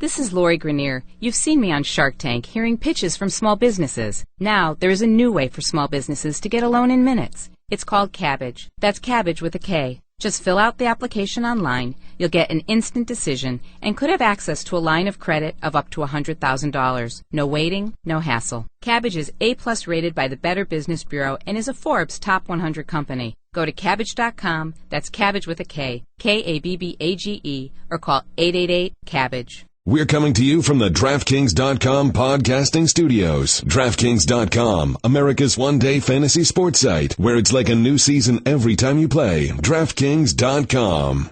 This is Lori Grenier. You've seen me on Shark Tank hearing pitches from small businesses. Now, there is a new way for small businesses to get a loan in minutes. It's called Kabbage. That's Kabbage with a K. Just fill out the application online. You'll get an instant decision and could have access to a line of credit of up to $100,000. No waiting, no hassle. Kabbage is A+ rated by the Better Business Bureau and is a Forbes Top 100 company. Go to Kabbage.com, that's Kabbage with a K, Kabbage, or call 888-KABBAGE. We're coming to you from the DraftKings.com podcasting studios. DraftKings.com, America's one-day fantasy sports site, where it's like a new season every time you play. DraftKings.com.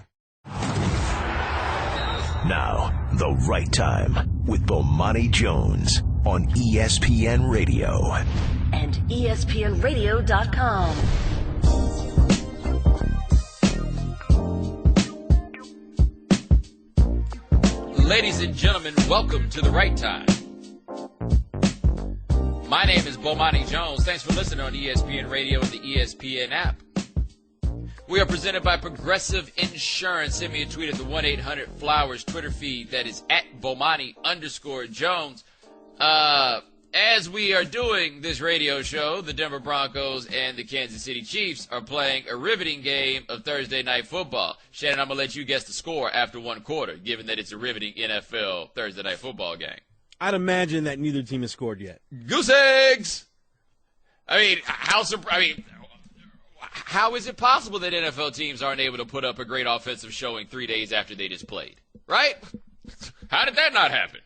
Now, the right time with Bomani Jones on ESPN Radio. And ESPNRadio.com. Ladies and gentlemen, welcome to The Right Time. My name is Bomani Jones. Thanks for listening on ESPN Radio and the ESPN app. We are presented by Progressive Insurance. Send me a tweet at the 1-800-FLOWERS Twitter feed. That is at Bomani_Jones. As we are doing this radio show, the Denver Broncos and the Kansas City Chiefs are playing a riveting game of Thursday Night Football. Shannon, I'm going to let you guess the score after one quarter, given that it's a riveting NFL Thursday Night Football game. I'd imagine that neither team has scored yet. Goose eggs! How is it possible that NFL teams aren't able to put up a great offensive showing 3 days after they just played? Right? How did that not happen?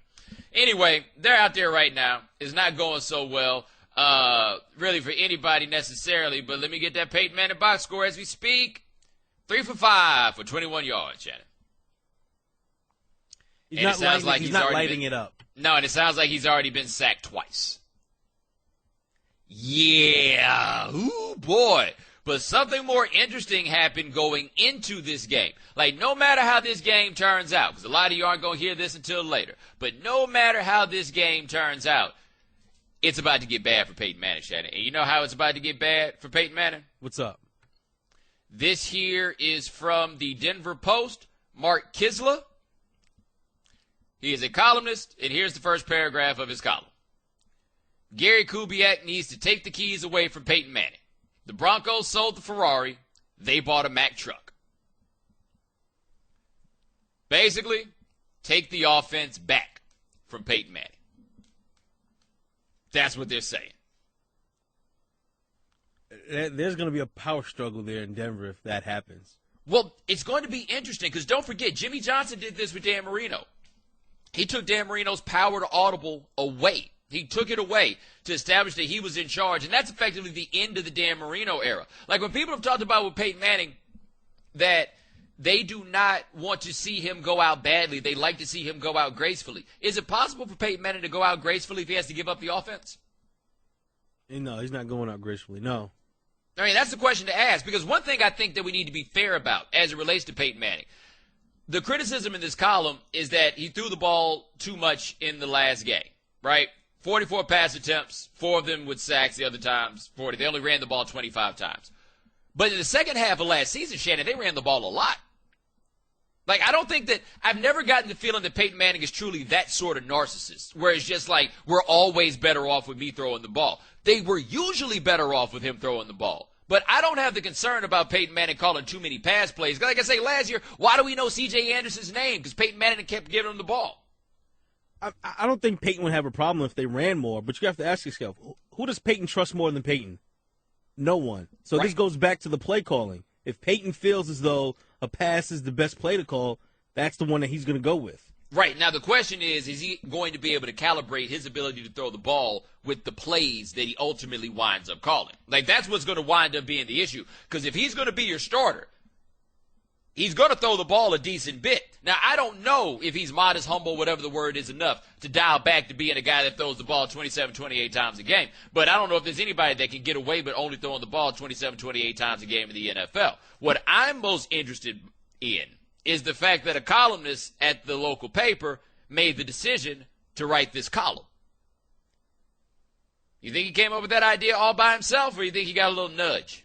Anyway, they're out there right now. It's not going so well, really for anybody necessarily. But let me get that Peyton Manning box score as we speak. 3 for 5 for 21 yards, Shannon. He's not lighting it up. No, and it sounds like he's already been sacked twice. Yeah. Ooh, boy. But something more interesting happened going into this game. Like, no matter how this game turns out, because a lot of you aren't going to hear this until later, but no matter how this game turns out, it's about to get bad for Peyton Manning, Shannon. And you know how it's about to get bad for Peyton Manning? What's up? This here is from the Denver Post, Mark Kisla. He is a columnist, and here's the first paragraph of his column. Gary Kubiak needs to take the keys away from Peyton Manning. The Broncos sold the Ferrari. They bought a Mack truck. Basically, take the offense back from Peyton Manning. That's what they're saying. There's going to be a power struggle there in Denver if that happens. Well, it's going to be interesting because don't forget, Jimmy Johnson did this with Dan Marino. He took Dan Marino's power to audible away. He took it away to establish that he was in charge, and that's effectively the end of the Dan Marino era. Like when people have talked about with Peyton Manning that they do not want to see him go out badly. They like to see him go out gracefully. Is it possible for Peyton Manning to go out gracefully if he has to give up the offense? No, he's not going out gracefully, no. I mean, that's the question to ask, because one thing I think that we need to be fair about as it relates to Peyton Manning, the criticism in this column is that he threw the ball too much in the last game, right? 44 pass attempts, 4 of them with sacks, the other times 40. They only ran the ball 25 times. But in the second half of last season, Shannon, they ran the ball a lot. Like, I don't think that – I've never gotten the feeling that Peyton Manning is truly that sort of narcissist, where it's just like, we're always better off with me throwing the ball. They were usually better off with him throwing the ball. But I don't have the concern about Peyton Manning calling too many pass plays. Like I say, last year, why do we know C.J. Anderson's name? Because Peyton Manning kept giving him the ball. I don't think Peyton would have a problem if they ran more, but you have to ask yourself, who does Peyton trust more than Peyton? No one. So This goes back to the play calling. If Peyton feels as though a pass is the best play to call, that's the one that he's going to go with. Right. Now, the question is he going to be able to calibrate his ability to throw the ball with the plays that he ultimately winds up calling? Like, that's what's going to wind up being the issue. Because if he's going to be your starter, he's going to throw the ball a decent bit. Now, I don't know if he's modest, humble, whatever the word is, enough to dial back to being a guy that throws the ball 27, 28 times a game. But I don't know if there's anybody that can get away with only throwing the ball 27, 28 times a game in the NFL. What I'm most interested in is the fact that a columnist at the local paper made the decision to write this column. You think he came up with that idea all by himself, or you think he got a little nudge?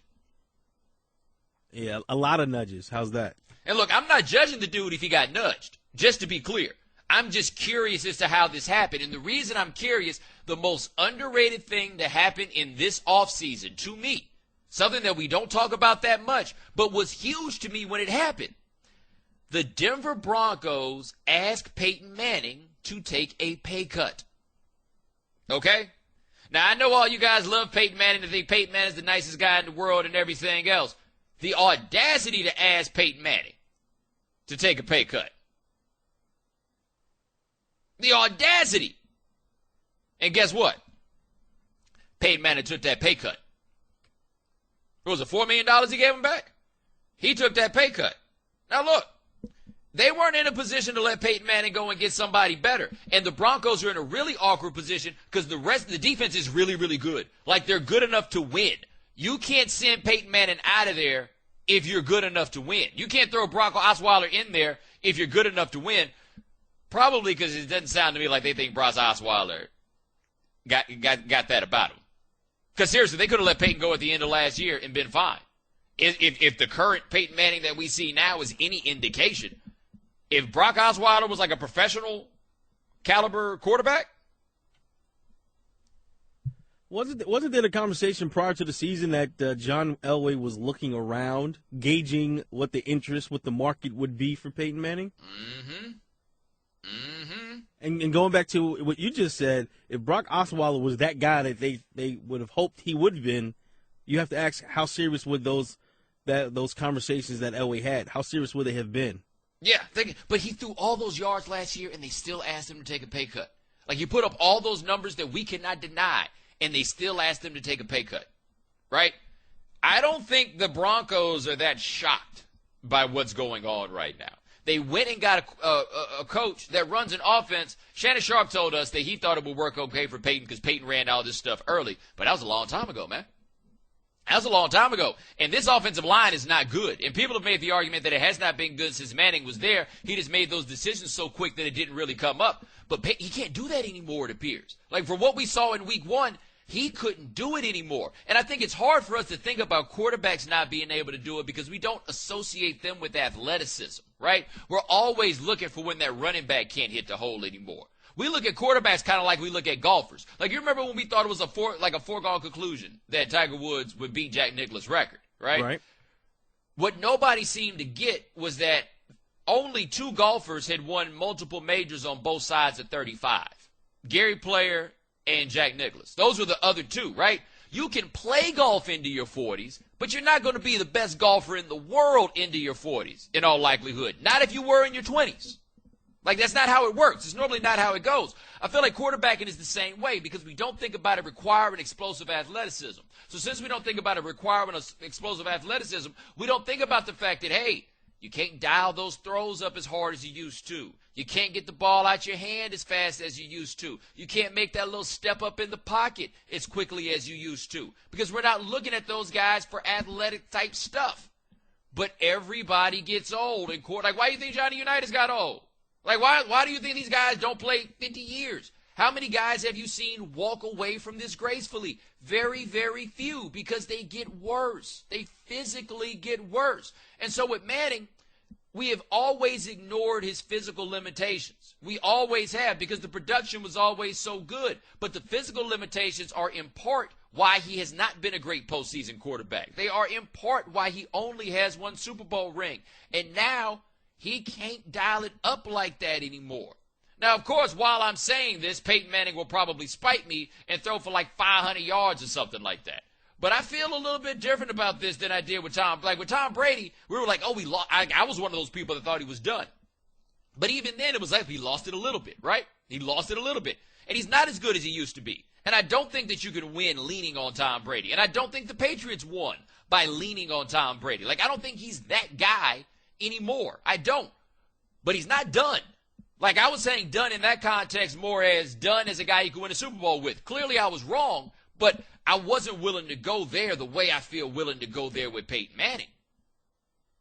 Yeah, a lot of nudges. How's that? And look, I'm not judging the dude if he got nudged, just to be clear. I'm just curious as to how this happened. And the reason I'm curious, the most underrated thing to happen in this offseason, to me, something that we don't talk about that much, but was huge to me when it happened. The Denver Broncos asked Peyton Manning to take a pay cut. Okay? Now, I know all you guys love Peyton Manning and think Peyton Manning is the nicest guy in the world and everything else. The audacity to ask Peyton Manning to take a pay cut. The audacity. And guess what? Peyton Manning took that pay cut. What was it, $4 million he gave him back? He took that pay cut. Now look, they weren't in a position to let Peyton Manning go and get somebody better. And the Broncos are in a really awkward position because the rest of the defense is really, really good. Like, they're good enough to win. You can't send Peyton Manning out of there if you're good enough to win. You can't throw Brock Osweiler in there if you're good enough to win. Probably because it doesn't sound to me like they think Brock Osweiler got that about him. Because seriously, they could have let Peyton go at the end of last year and been fine. If the current Peyton Manning that we see now is any indication, if Brock Osweiler was like a professional caliber quarterback. Wasn't there a conversation prior to the season that John Elway was looking around, gauging what the interest, what the market would be for Peyton Manning? Mm-hmm. Mm-hmm. And going back to what you just said, if Brock Osweiler was that guy that they would have hoped he would have been, you have to ask how serious would those conversations that Elway had, how serious would they have been? Yeah, but he threw all those yards last year, and they still asked him to take a pay cut. Like, you put up all those numbers that we cannot deny, and they still asked him to take a pay cut, right? I don't think the Broncos are that shocked by what's going on right now. They went and got a coach that runs an offense. Shannon Sharp told us that he thought it would work okay for Peyton because Peyton ran all this stuff early, but that was a long time ago, man. That was a long time ago. And this offensive line is not good. And people have made the argument that it has not been good since Manning was there. He just made those decisions so quick that it didn't really come up. But he can't do that anymore, it appears. Like, for what we saw in week one, he couldn't do it anymore. And I think it's hard for us to think about quarterbacks not being able to do it because we don't associate them with athleticism, right? We're always looking for when that running back can't hit the hole anymore. We look at quarterbacks kind of like we look at golfers. Like, you remember when we thought it was a foregone conclusion that Tiger Woods would beat Jack Nicklaus' record, right? Right. What nobody seemed to get was that only two golfers had won multiple majors on both sides of 35. Gary Player and Jack Nicklaus. Those were the other two, right? You can play golf into your 40s, but you're not going to be the best golfer in the world into your 40s, in all likelihood. Not if you were in your 20s. Like, that's not how it works. It's normally not how it goes. I feel like quarterbacking is the same way because we don't think about it requiring explosive athleticism. So since we don't think about it requiring explosive athleticism, we don't think about the fact that, hey, you can't dial those throws up as hard as you used to. You can't get the ball out your hand as fast as you used to. You can't make that little step up in the pocket as quickly as you used to because we're not looking at those guys for athletic type stuff. But everybody gets old in court. Like, why do you think Johnny Unitas got old? Like, why do you think these guys don't play 50 years? How many guys have you seen walk away from this gracefully? Very, very few because they get worse. They physically get worse. And so with Manning, we have always ignored his physical limitations. We always have because the production was always so good. But the physical limitations are in part why he has not been a great postseason quarterback. They are in part why he only has one Super Bowl ring. And now he can't dial it up like that anymore. Now, of course, while I'm saying this, Peyton Manning will probably spite me and throw for like 500 yards or something like that. But I feel a little bit different about this than I did with Tom. Like with Tom Brady, we were like, oh, we lost. I was one of those people that thought he was done. But even then, it was like he lost it a little bit, right? He lost it a little bit. And he's not as good as he used to be. And I don't think that you can win leaning on Tom Brady. And I don't think the Patriots won by leaning on Tom Brady. Like, I don't think he's that guy anymore. I don't. But he's not done. Like, I was saying done in that context more as done as a guy you could win a Super Bowl with. Clearly, I was wrong, but I wasn't willing to go there the way I feel willing to go there with Peyton Manning.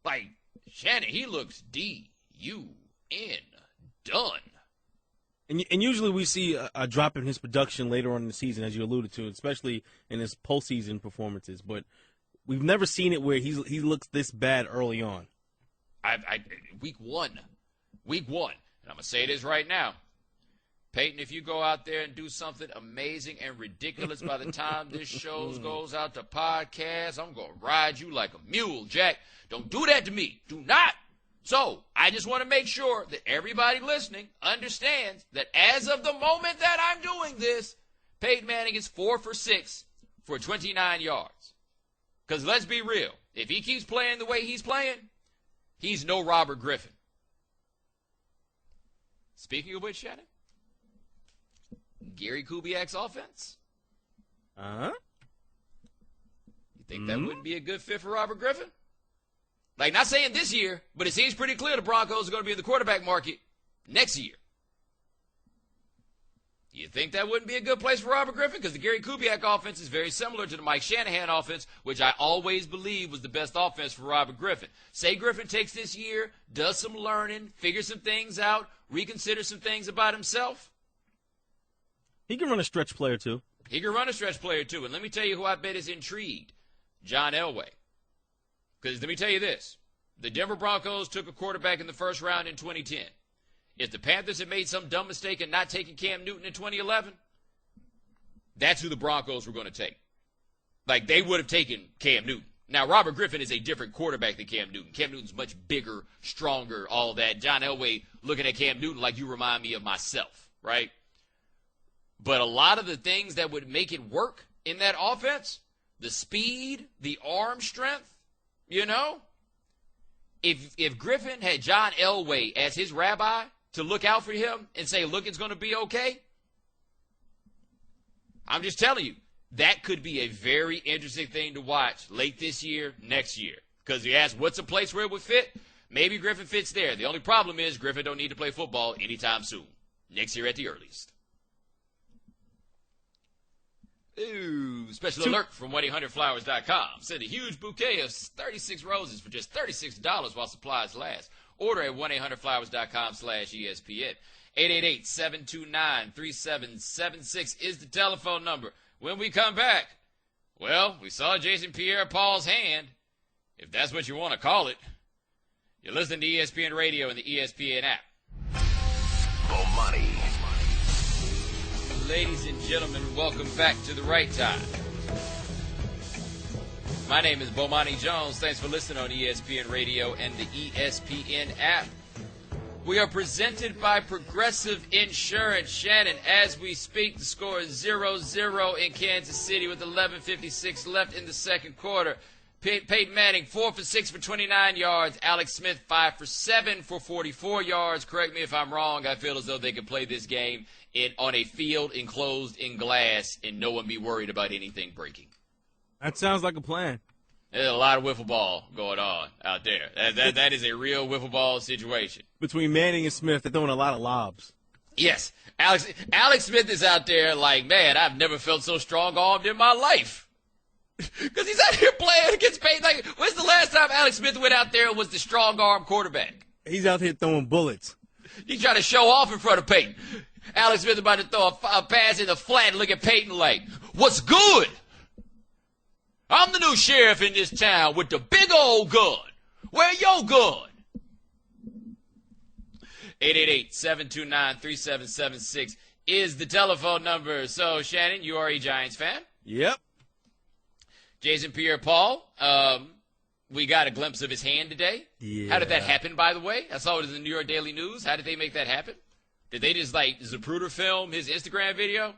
Like, Shannon, he looks D-U-N, done. And usually we see a drop in his production later on in the season, as you alluded to, especially in his postseason performances. But we've never seen it where he looks this bad early on. Week one. And I'm going to say this right now. Peyton, if you go out there and do something amazing and ridiculous by the time this show goes out to podcast, I'm going to ride you like a mule, Jack. Don't do that to me. Do not. So I just want to make sure that everybody listening understands that as of the moment that I'm doing this, Peyton Manning is 4 for 6 for 29 yards. Because let's be real. If he keeps playing the way he's playing, he's no Robert Griffin. Speaking of which, Shannon, Gary Kubiak's offense? Uh-huh. You think that wouldn't be a good fit for Robert Griffin? Like, not saying this year, but it seems pretty clear the Broncos are going to be in the quarterback market next year. You think that wouldn't be a good place for Robert Griffin? Because the Gary Kubiak offense is very similar to the Mike Shanahan offense, which I always believe was the best offense for Robert Griffin. Say Griffin takes this year, does some learning, figures some things out, reconsiders some things about himself. He can run a stretch play or two. He can run a stretch play or two. And let me tell you who I bet is intrigued. John Elway. Because let me tell you this. The Denver Broncos took a quarterback in the first round in 2010. If the Panthers had made some dumb mistake and not taken Cam Newton in 2011, that's who the Broncos were going to take. Like, they would have taken Cam Newton. Now, Robert Griffin is a different quarterback than Cam Newton. Cam Newton's much bigger, stronger, all that. John Elway looking at Cam Newton like you remind me of myself, right? But a lot of the things that would make it work in that offense, the speed, the arm strength, you know, if Griffin had John Elway as his rabbi to look out for him and say, look, it's going to be okay, I'm just telling you, that could be a very interesting thing to watch late this year, next year. Because you ask, what's a place where it would fit? Maybe Griffin fits there. The only problem is Griffin don't need to play football anytime soon. Next year at the earliest. Ooh, special alert from 1-800-Flowers.com. Send a huge bouquet of 36 roses for just $36 while supplies last. Order at 1-800-Flowers.com/ESPN. 888-729-3776 is the telephone number. When we come back, well, we saw Jason Pierre-Paul's hand, if that's what you want to call it. You're listening to ESPN Radio and the ESPN app. Bomani. Ladies and gentlemen, welcome back to the right time. My name is Bomani Jones. Thanks for listening on ESPN Radio and the ESPN app. We are presented by Progressive Insurance. Shannon, as we speak, the score is 0-0 in Kansas City with 11:56 left in the second quarter. Peyton Manning, 4 for 6 for 29 yards. Alex Smith, 5 for 7 for 44 yards. Correct me if I'm wrong. I feel as though they could play this game on a field enclosed in glass and no one be worried about anything breaking. That sounds like a plan. There's a lot of wiffle ball going on out there. That is a real wiffle ball situation. Between Manning and Smith, they're throwing a lot of lobs. Yes. Alex Smith is out there like, man, I've never felt so strong-armed in my life. Because he's out here playing against Peyton. Like, when's the last time Alex Smith went out there and was the strong-arm quarterback? He's out here throwing bullets. He's trying to show off in front of Peyton. Alex Smith about to throw a pass in the flat and look at Peyton like, what's good? I'm the new sheriff in this town with the big old gun. Where your gun? 888-729-3776 is the telephone number. So, Shannon, you are a Giants fan? Yep. Jason Pierre-Paul, we got a glimpse of his hand today. Yeah. How did that happen, by the way? I saw it in the New York Daily News. How did they make that happen? Did they just, like, Zapruder film his Instagram video?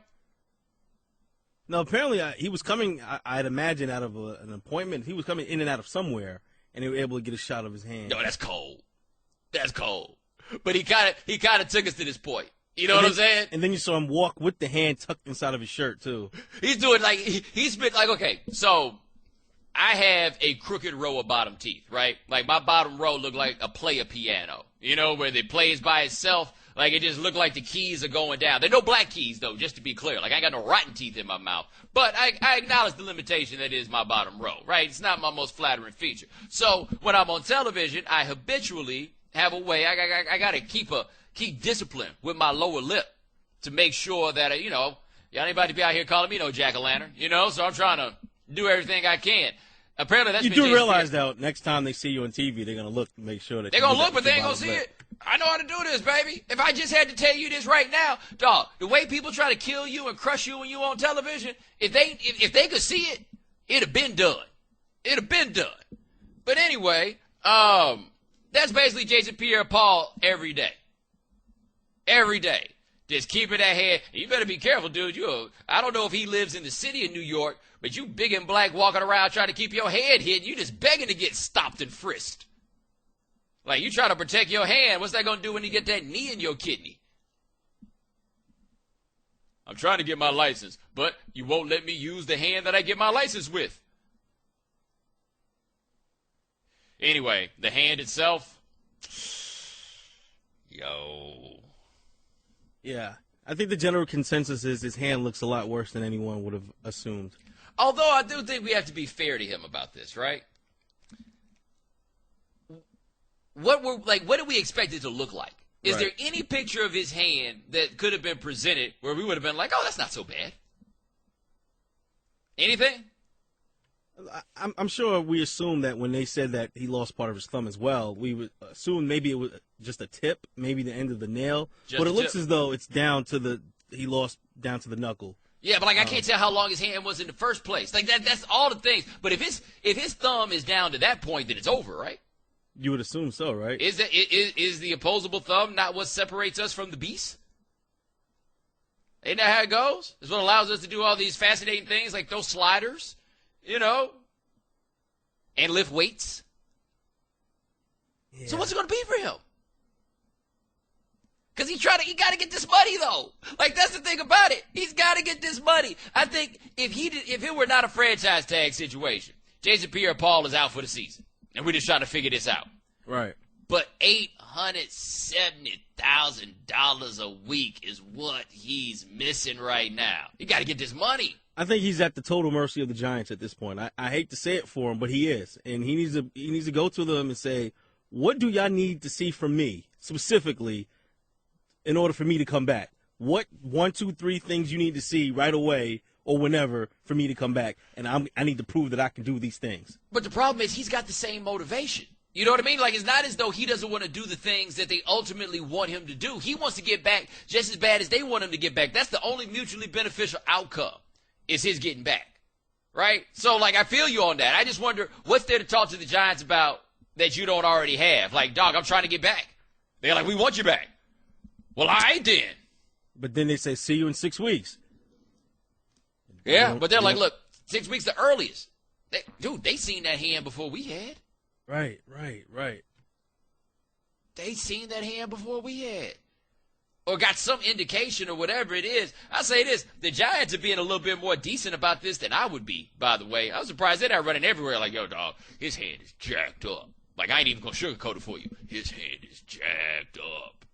No, apparently he was coming, I'd imagine, out of an appointment. He was coming in and out of somewhere, and they were able to get a shot of his hand. No, that's cold. That's cold. But he kind of took us to this point. You know what I'm saying? And then you saw him walk with the hand tucked inside of his shirt, too. He's doing like, he's been like, okay, so I have a crooked row of bottom teeth, right? Like my bottom row look like a player piano, you know, where it plays by itself. Like it just look like the keys are going down. There are no black keys, though, just to be clear. Like I ain't got no rotten teeth in my mouth. But I acknowledge the limitation that is my bottom row, right? It's not my most flattering feature. So when I'm on television, I habitually have a way, I got to keep discipline with my lower lip to make sure that, you know, anybody be out here calling me no jack-o'-lantern, you know? So I'm trying to do everything I can. Apparently that's you do realize, though, next time they see you on TV, they're going to look to make sure that they're going to look, but they ain't going to see it. I know how to do this, baby. If I just had to tell you this right now, dog, the way people try to kill you and crush you when you on television, if they could see it, it'd have been done. It'd have been done. But anyway, that's basically Jason Pierre-Paul every day. Every day. Just keeping that head. You better be careful, dude. I don't know if he lives in the city of New York, but you big and black walking around trying to keep your head hidden. You just begging to get stopped and frisked. Like, you try to protect your hand. What's that going to do when you get that knee in your kidney? I'm trying to get my license, but you won't let me use the hand that I get my license with. Anyway, the hand itself. Yo. Yeah. I think the general consensus is his hand looks a lot worse than anyone would have assumed. Although I do think we have to be fair to him about this, right? What do we expect it to look like? Is there any picture of his hand that could have been presented where we would have been like, oh, that's not so bad? Anything? I'm sure we assume that when they said that he lost part of his thumb as well, we would assume maybe it was just a tip, maybe the end of the nail. But it looks as though it's he lost down to the knuckle. Yeah, but I can't tell how long his hand was in the first place. Like that's all the things. But if his thumb is down to that point, then it's over, right? You would assume so, right? Is the opposable thumb not what separates us from the beast? Ain't that how it goes? It's what allows us to do all these fascinating things like throw sliders, and lift weights. Yeah. So what's it going to be for him? Because he got to get this money, though. Like, that's the thing about it. He's got to get this money. I think if it were not a franchise tag situation, Jason Pierre-Paul is out for the season. And we're just trying to figure this out. Right. But $870,000 a week is what he's missing right now. You got to get this money. I think he's at the total mercy of the Giants at this point. I hate to say it for him, but he is. And he needs to go to them and say, what do y'all need to see from me specifically in order for me to come back? What 1, 2, 3 things you need to see right away or whenever for me to come back? And I need to prove that I can do these things. But the problem is he's got the same motivation. You know what I mean? Like, it's not as though he doesn't want to do the things that they ultimately want him to do. He wants to get back just as bad as they want him to get back. That's the only mutually beneficial outcome is his getting back, right? So, like, I feel you on that. I just wonder what's there to talk to the Giants about that you don't already have. Like, dog, I'm trying to get back. They're like, we want you back. Well, all right then. But then they say, see you in 6 weeks. Yeah, but they're like, look, 6 weeks the earliest. They seen that hand before we had. Right. They seen that hand before we had. Or got some indication or whatever it is. I say this, the Giants are being a little bit more decent about this than I would be, by the way. I was surprised they're not running everywhere like, yo, dog, his hand is jacked up. Like, I ain't even going to sugarcoat it for you. His hand is jacked up.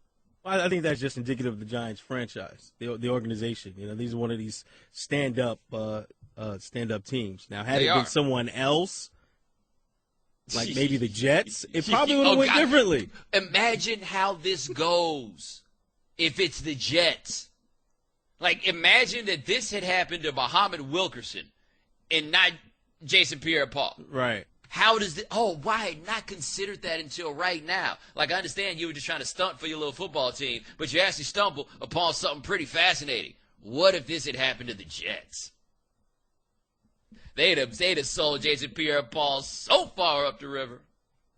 Well, I think that's just indicative of the Giants franchise, the organization. These are one of these stand-up teams. Now, had it been someone else, like maybe the Jets, it probably would have went differently. Imagine how this goes if it's the Jets. Like, imagine that this had happened to Muhammad Wilkerson and not Jason Pierre-Paul. Right. Why not considered that until right now? Like, I understand you were just trying to stunt for your little football team, but you actually stumbled upon something pretty fascinating. What if this had happened to the Jets? They'd have sold Jason Pierre-Paul so far up the river.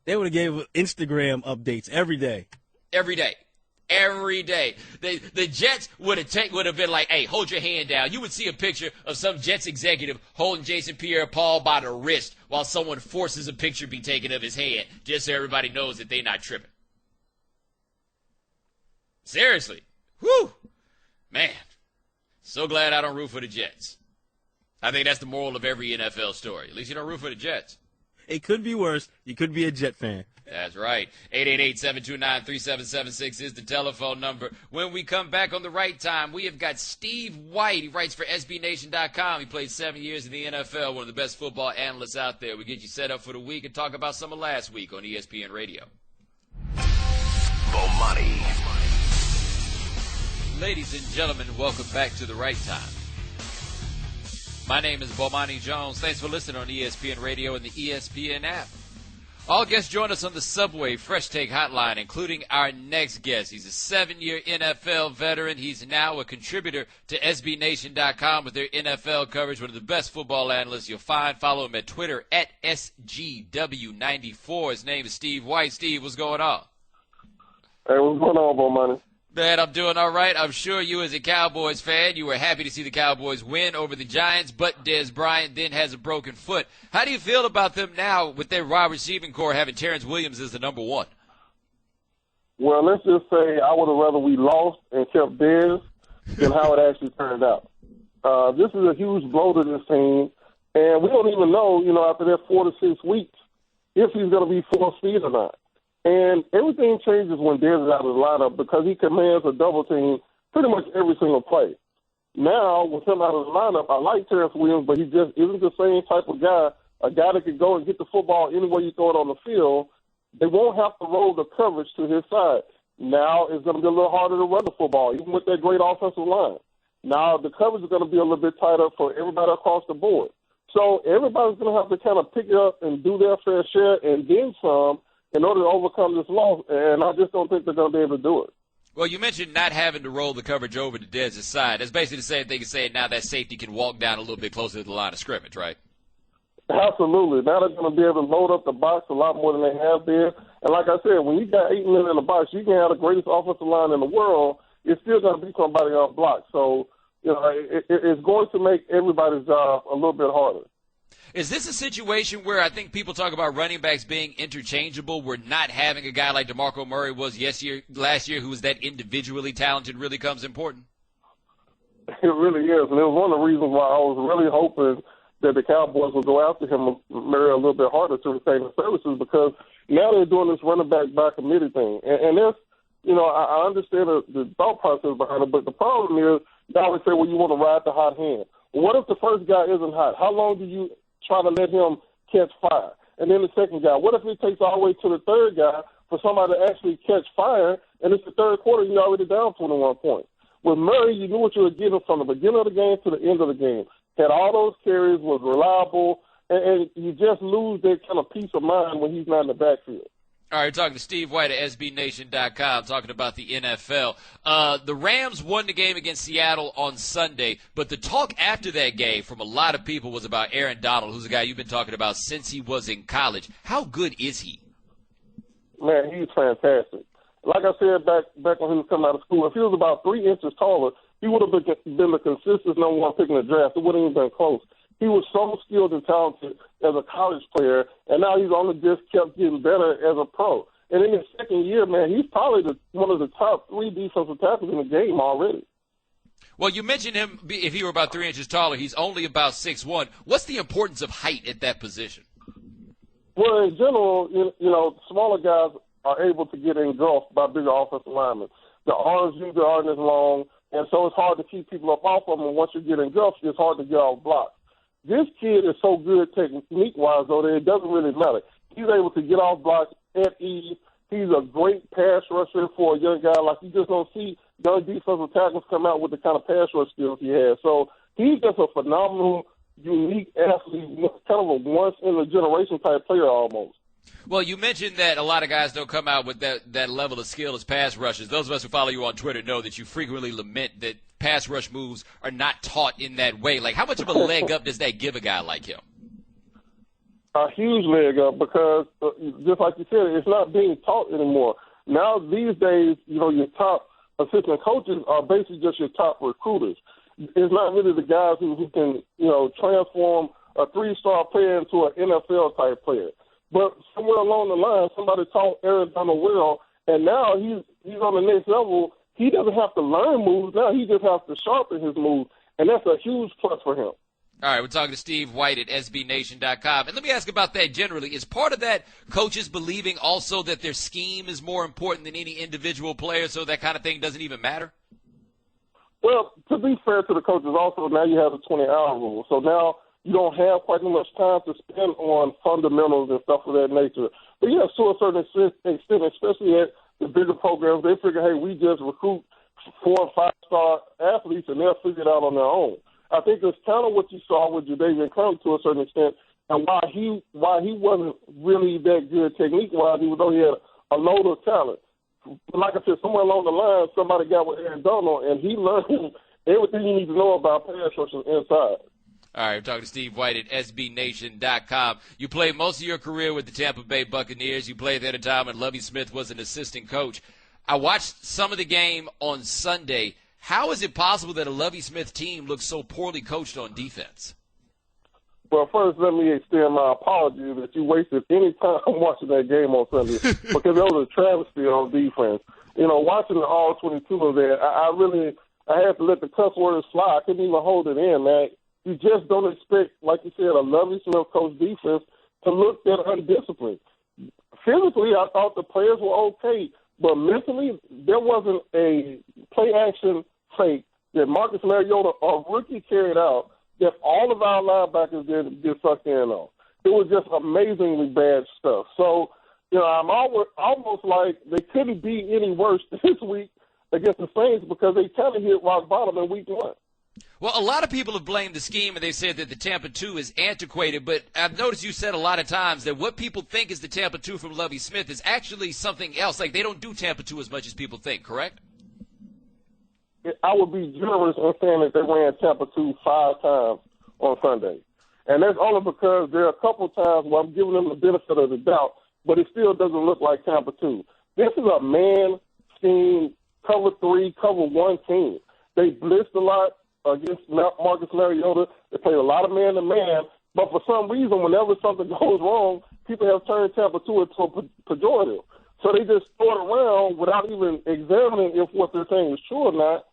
They would have gave Instagram updates every day. Every day. The Jets would have been like, hey, hold your hand down. You would see a picture of some Jets executive holding Jason Pierre-Paul by the wrist while someone forces a picture be taken of his hand, just so everybody knows that they're not tripping. Seriously. Whew. Man, so glad I don't root for the Jets. I think that's the moral of every NFL story. At least you don't root for the Jets. It could be worse. You could be a Jet fan. That's right. 888-729-3776 is the telephone number. When we come back on the right time, we have got Steve White. He writes for SBNation.com. He played 7 years in the NFL, one of the best football analysts out there. We get you set up for the week and talk about some of last week on ESPN Radio. Bomani. Ladies and gentlemen, welcome back to the right time. My name is Bomani Jones. Thanks for listening on ESPN Radio and the ESPN app. All guests join us on the Subway Fresh Take Hotline, including our next guest. He's a 7-year NFL veteran. He's now a contributor to SBNation.com with their NFL coverage, one of the best football analysts you'll find. Follow him at Twitter at SGW94. His name is Steve White. Steve, what's going on? Hey, what's going on, Bomani? Man, I'm doing all right. I'm sure you, as a Cowboys fan, you were happy to see the Cowboys win over the Giants, but Dez Bryant then has a broken foot. How do you feel about them now with their wide receiving core having Terrence Williams as the number one? Well, let's just say I would have rather we lost and kept Dez than how it actually turned out. This is a huge blow to this team, and we don't even know, after that 4 to 6 weeks, if he's going to be full speed or not. And everything changes when Dez is out of the lineup because he commands a double team pretty much every single play. Now, with him out of the lineup, I like Terrence Williams, but he just isn't the same type of guy, a guy that can go and get the football anywhere you throw it on the field. They won't have to roll the coverage to his side. Now it's going to be a little harder to run the football, even with that great offensive line. Now the coverage is going to be a little bit tighter for everybody across the board. So everybody's going to have to kind of pick it up and do their fair share and then some in order to overcome this loss, and I just don't think they're going to be able to do it. Well, you mentioned not having to roll the coverage over to Dez's side. That's basically the same thing as saying now that safety can walk down a little bit closer to the line of scrimmage, right? Absolutely. Now they're going to be able to load up the box a lot more than they have been. And like I said, when you got 8 men in the box, you can have the greatest offensive line in the world. It's still going to be somebody off block. So, it's going to make everybody's job a little bit harder. Is this a situation where I think people talk about running backs being interchangeable, where not having a guy like DeMarco Murray was last year, who was that individually talented, really comes important? It really is, and it was one of the reasons why I was really hoping that the Cowboys would go after him, Murray, a little bit harder to retain the services, because now they're doing this running back by committee thing. And that's, I understand the thought process behind it, but the problem is, they always say, well, you want to ride the hot hand. What if the first guy isn't hot? How long do you try to let him catch fire? And then the second guy, what if it takes all the way to the third guy for somebody to actually catch fire, and it's the third quarter, you're already down 21 points? With Murray, you knew what you were getting from the beginning of the game to the end of the game. Had all those carries, was reliable, and you just lose that kind of peace of mind when he's not in the backfield. All right, talking to Steve White at SBNation.com, talking about the NFL. The Rams won the game against Seattle on Sunday, but the talk after that game from a lot of people was about Aaron Donald, who's a guy you've been talking about since he was in college. How good is he? Man, he's fantastic. Like I said back when he was coming out of school, if he was about 3 inches taller, he would have been the consistent number one pick in the draft. It wouldn't even been close. He was so skilled and talented as a college player, and now he's only just kept getting better as a pro. And in his second year, man, he's probably one of the top 3 defensive tackles in the game already. Well, you mentioned him, if he were about 3 inches taller, he's only about 6'1". What's the importance of height at that position? Well, in general, smaller guys are able to get engulfed by bigger offensive linemen. The arms usually aren't as long, and so it's hard to keep people up off of them. And once you get engulfed, it's hard to get off blocks. This kid is so good technique-wise, though, that it doesn't really matter. He's able to get off blocks at ease. He's a great pass rusher for a young guy. Like, you just don't see young defensive tackles come out with the kind of pass rush skills he has. So he's just a phenomenal, unique athlete, kind of a once-in-a-generation type player almost. Well, you mentioned that a lot of guys don't come out with that level of skill as pass rushers. Those of us who follow you on Twitter know that you frequently lament that pass rush moves are not taught in that way. Like, how much of a leg up does that give a guy like him? A huge leg up because, just like you said, it's not being taught anymore. Now, these days, your top assistant coaches are basically just your top recruiters. It's not really the guys who can, transform a 3-star player into an NFL-type player. But somewhere along the line, somebody taught Aaron Donald well, and now he's on the next level. He doesn't have to learn moves. Now he just has to sharpen his moves, and that's a huge plus for him. All right, we're talking to Steve White at SBNation.com. And let me ask about that generally. Is part of that coaches believing also that their scheme is more important than any individual player, so that kind of thing doesn't even matter? Well, to be fair to the coaches also, now you have the 20-hour rule. So now you don't have quite as much time to spend on fundamentals and stuff of that nature. But, yes, to a certain extent, especially at the bigger programs, they figure, hey, we just recruit 4- and 5-star athletes, and they'll figure it out on their own. I think it's kind of what you saw with Jadeveon Clowney to a certain extent, and why he wasn't really that good technique-wise, even though he had a load of talent. But like I said, somewhere along the line, somebody got with Aaron Donald, and he learned everything you need to know about pass rushing inside. All right, we're talking to Steve White at SBNation.com. You played most of your career with the Tampa Bay Buccaneers. You played there at a time when Lovie Smith was an assistant coach. I watched some of the game on Sunday. How is it possible that a Lovie Smith team looks so poorly coached on defense? Well, first, let me extend my apology that you wasted any time watching that game on Sunday because that was a travesty on defense. You know, watching the All-22 of that, I had to let the cuss words fly. I couldn't even hold it in, man. You just don't expect, like you said, a Lovie Smith coach defense to look that undisciplined. Physically, I thought the players were okay, but mentally, there wasn't a play-action fake that Marcus Mariota, a rookie, carried out that all of our linebackers didn't get sucked in on. It was just amazingly bad stuff. So, you know, I'm almost like they couldn't be any worse this week against the Saints because they kind of hit rock bottom in week 1. Well, a lot of people have blamed the scheme, and they said that the Tampa 2 is antiquated, but I've noticed you said a lot of times that what people think is the Tampa 2 from Lovie Smith is actually something else. Like, they don't do Tampa 2 as much as people think, correct? I would be generous in saying that they ran Tampa 2 5 times on Sunday. And that's only because there are a couple of times where I'm giving them the benefit of the doubt, but it still doesn't look like Tampa 2. This is a man scheme, cover 3, cover 1 team. They blitzed a lot against Marcus Mariota. They played a lot of man-to-man, but for some reason, whenever something goes wrong, people have turned Tampa 2 into a pejorative. So they just throw it around without even examining if what they're saying is true or not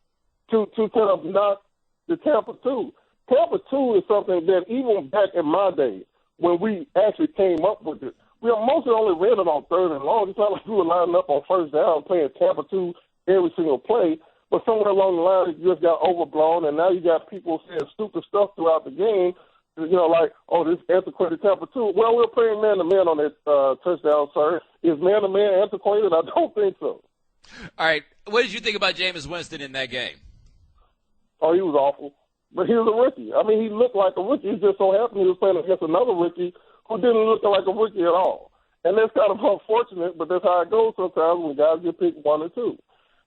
to kind of knock the Tampa 2. Tampa 2 is something that even back in my day when we actually came up with it, we mostly only ran it on 3rd and long. It's not like we were lining up on 1st down playing Tampa 2 every single play. But somewhere along the line, it just got overblown, and now you got people saying stupid stuff throughout the game, you know, like, oh, this antiquated Tampa 2. Well, we're playing man-to-man on that touchdown, sir. Is man-to-man antiquated? I don't think so. All right. What did you think about Jameis Winston in that game? Oh, he was awful. But he was a rookie. I mean, he looked like a rookie. He just so happened he was playing against another rookie who didn't look like a rookie at all. And that's kind of unfortunate, but that's how it goes sometimes when guys get picked 1 or 2.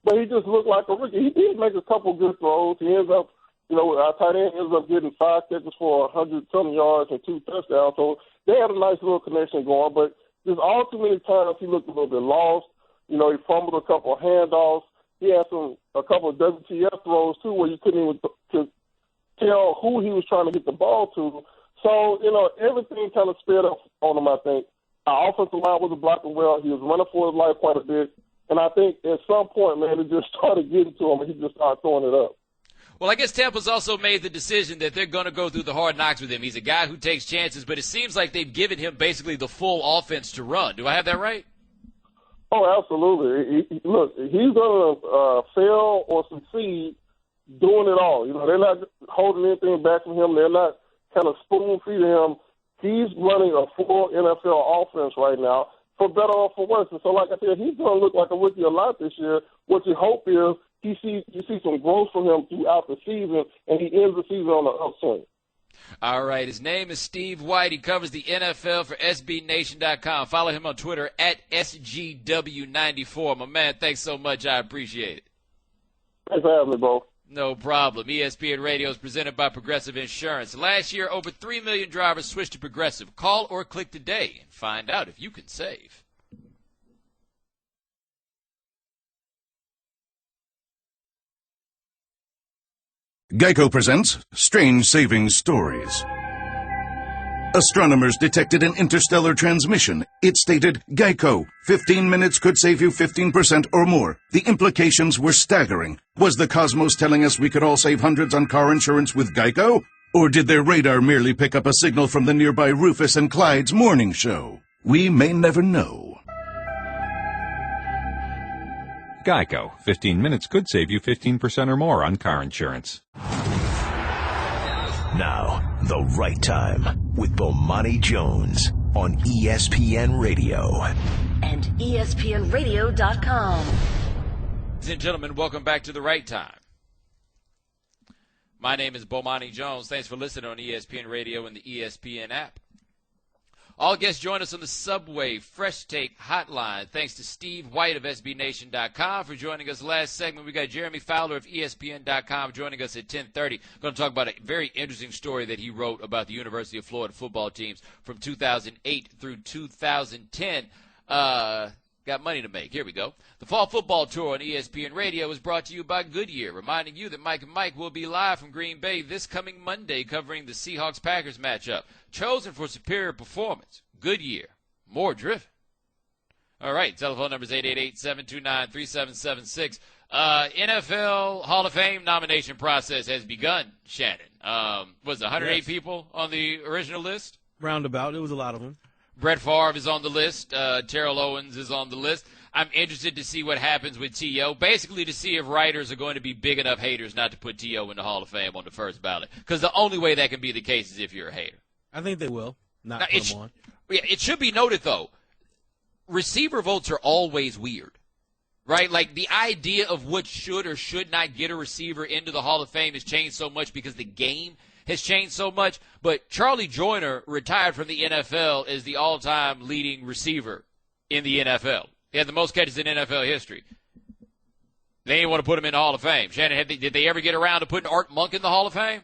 But he just looked like a rookie. He did make a couple good throws. He ends up, you know, our tight end ends up getting 5 catches for 120 yards and 2 touchdowns. So they had a nice little connection going. But just all too many times he looked a little bit lost. You know, he fumbled a couple of handoffs. He had a couple of WTF throws, too, where you couldn't even tell who he was trying to get the ball to. So, you know, everything kind of sped up on him, I think. Our offensive line wasn't blocking well. He was running for his life quite a bit. And I think at some point, man, it just started getting to him, and he just started throwing it up. Well, I guess Tampa's also made the decision that they're going to go through the hard knocks with him. He's a guy who takes chances, but it seems like they've given him basically the full offense to run. Do I have that right? Oh, absolutely. Look, he's going to fail or succeed doing it all. You know, they're not holding anything back from him. They're not kind of spoon-feeding him. He's running a full NFL offense right now, for better or for worse. And so, like I said, he's going to look like a rookie a lot this year. What you hope is you see some growth from him throughout the season, and he ends the season on an upswing. All right. His name is Steve White. He covers the NFL for SBNation.com. Follow him on Twitter at SGW94. My man, thanks so much. I appreciate it. Thanks for having me, bro. No problem. ESPN Radio is presented by Progressive Insurance. Last year, over 3 million drivers switched to Progressive. Call or click today and find out if you can save. Geico presents Strange Savings Stories. Astronomers detected an interstellar transmission. It stated, Geico, 15 minutes could save you 15% or more. The implications were staggering. Was the cosmos telling us we could all save hundreds on car insurance with Geico? Or did their radar merely pick up a signal from the nearby Rufus and Clyde's morning show? We may never know. Geico. 15 minutes could save you 15% or more on car insurance. Now, the right time with Bomani Jones on ESPN Radio. And ESPNRadio.com. Ladies and gentlemen, welcome back to the right time. My name is Bomani Jones. Thanks for listening on ESPN Radio and the ESPN app. All guests join us on the Subway Fresh Take Hotline. Thanks to Steve White of SBNation.com for joining us last segment. We got Jeremy Fowler of ESPN.com joining us at 10:30. Going to talk about a very interesting story that he wrote about the University of Florida football teams from 2008 through 2010. Got money to make. Here we go. The Fall Football Tour on ESPN Radio is brought to you by Goodyear, reminding you that Mike and Mike will be live from Green Bay this coming Monday covering the Seahawks-Packers matchup. Chosen for superior performance. Goodyear. More driven. All right. Telephone number is 888-729-3776. NFL Hall of Fame nomination process has begun, Shannon. Was it 108 people on the original list? Roundabout. It was a lot of them. Brett Favre is on the list. Terrell Owens is on the list. I'm interested to see what happens with T.O., basically to see if writers are going to be big enough haters not to put T.O. in the Hall of Fame on the first ballot. Because the only way that can be the case is if you're a hater. I think they will not now, put him on. Yeah, it should be noted, though, receiver votes are always weird, right? Like, the idea of what should or should not get a receiver into the Hall of Fame has changed so much because the game has changed so much, but Charlie Joyner retired from the NFL as the all-time leading receiver in the NFL. He had the most catches in NFL history. They didn't want to put him in the Hall of Fame. Shannon, did they ever get around to putting Art Monk in the Hall of Fame?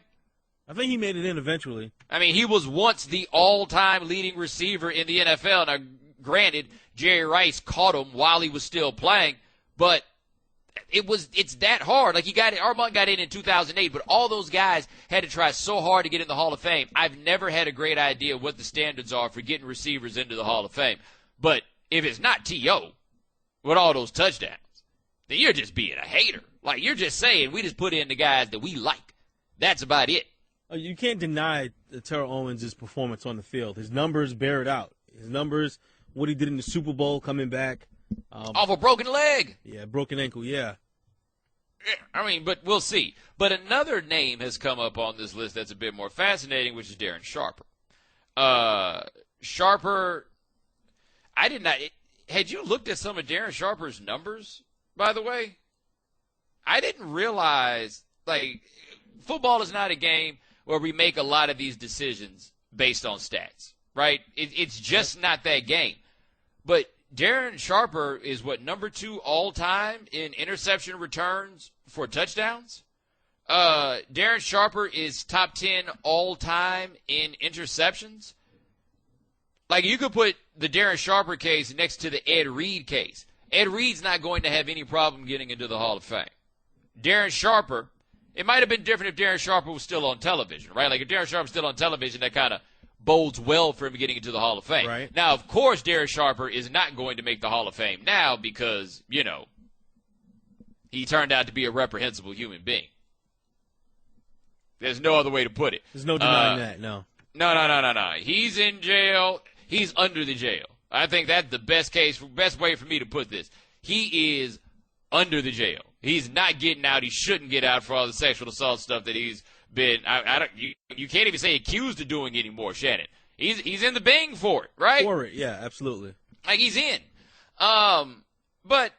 I think he made it in eventually. I mean, he was once the all-time leading receiver in the NFL. Now, granted, Jerry Rice caught him while he was still playing, but it's that hard. Like, Art Monk got in 2008, but all those guys had to try so hard to get in the Hall of Fame. I've never had a great idea what the standards are for getting receivers into the Hall of Fame. But if it's not T.O. with all those touchdowns, then you're just being a hater. Like, you're just saying we just put in the guys that we like. That's about it. You can't deny Terrell Owens' performance on the field. His numbers bear it out. His numbers, what he did in the Super Bowl coming back. Off a broken leg. Yeah, broken ankle, yeah. I mean, but we'll see. But another name has come up on this list that's a bit more fascinating, which is Darren Sharper. Sharper, I did not. Had you looked at some of Darren Sharper's numbers, by the way? I didn't realize, like, football is not a game where we make a lot of these decisions based on stats, right? It's just not that game. But Darren Sharper is number 2 all-time in interception returns for touchdowns? Darren Sharper is top 10 all-time in interceptions? Like, you could put the Darren Sharper case next to the Ed Reed case. Ed Reed's not going to have any problem getting into the Hall of Fame. Darren Sharper, it might have been different if Darren Sharper was still on television, right? Like, if Darren Sharper's still on television, that kind of bodes well for him getting into the Hall of Fame. Right. Now, of course, Darren Sharper is not going to make the Hall of Fame now because, he turned out to be a reprehensible human being. There's no other way to put it. There's no denying that, no. No. He's in jail. He's under the jail. I think that's the best way for me to put this. He is under the jail. He's not getting out. He shouldn't get out for all the sexual assault stuff that he's been. You can't even say accused of doing anymore, Shannon. He's in the bing for it, right? For it, yeah, absolutely. Like, he's in. But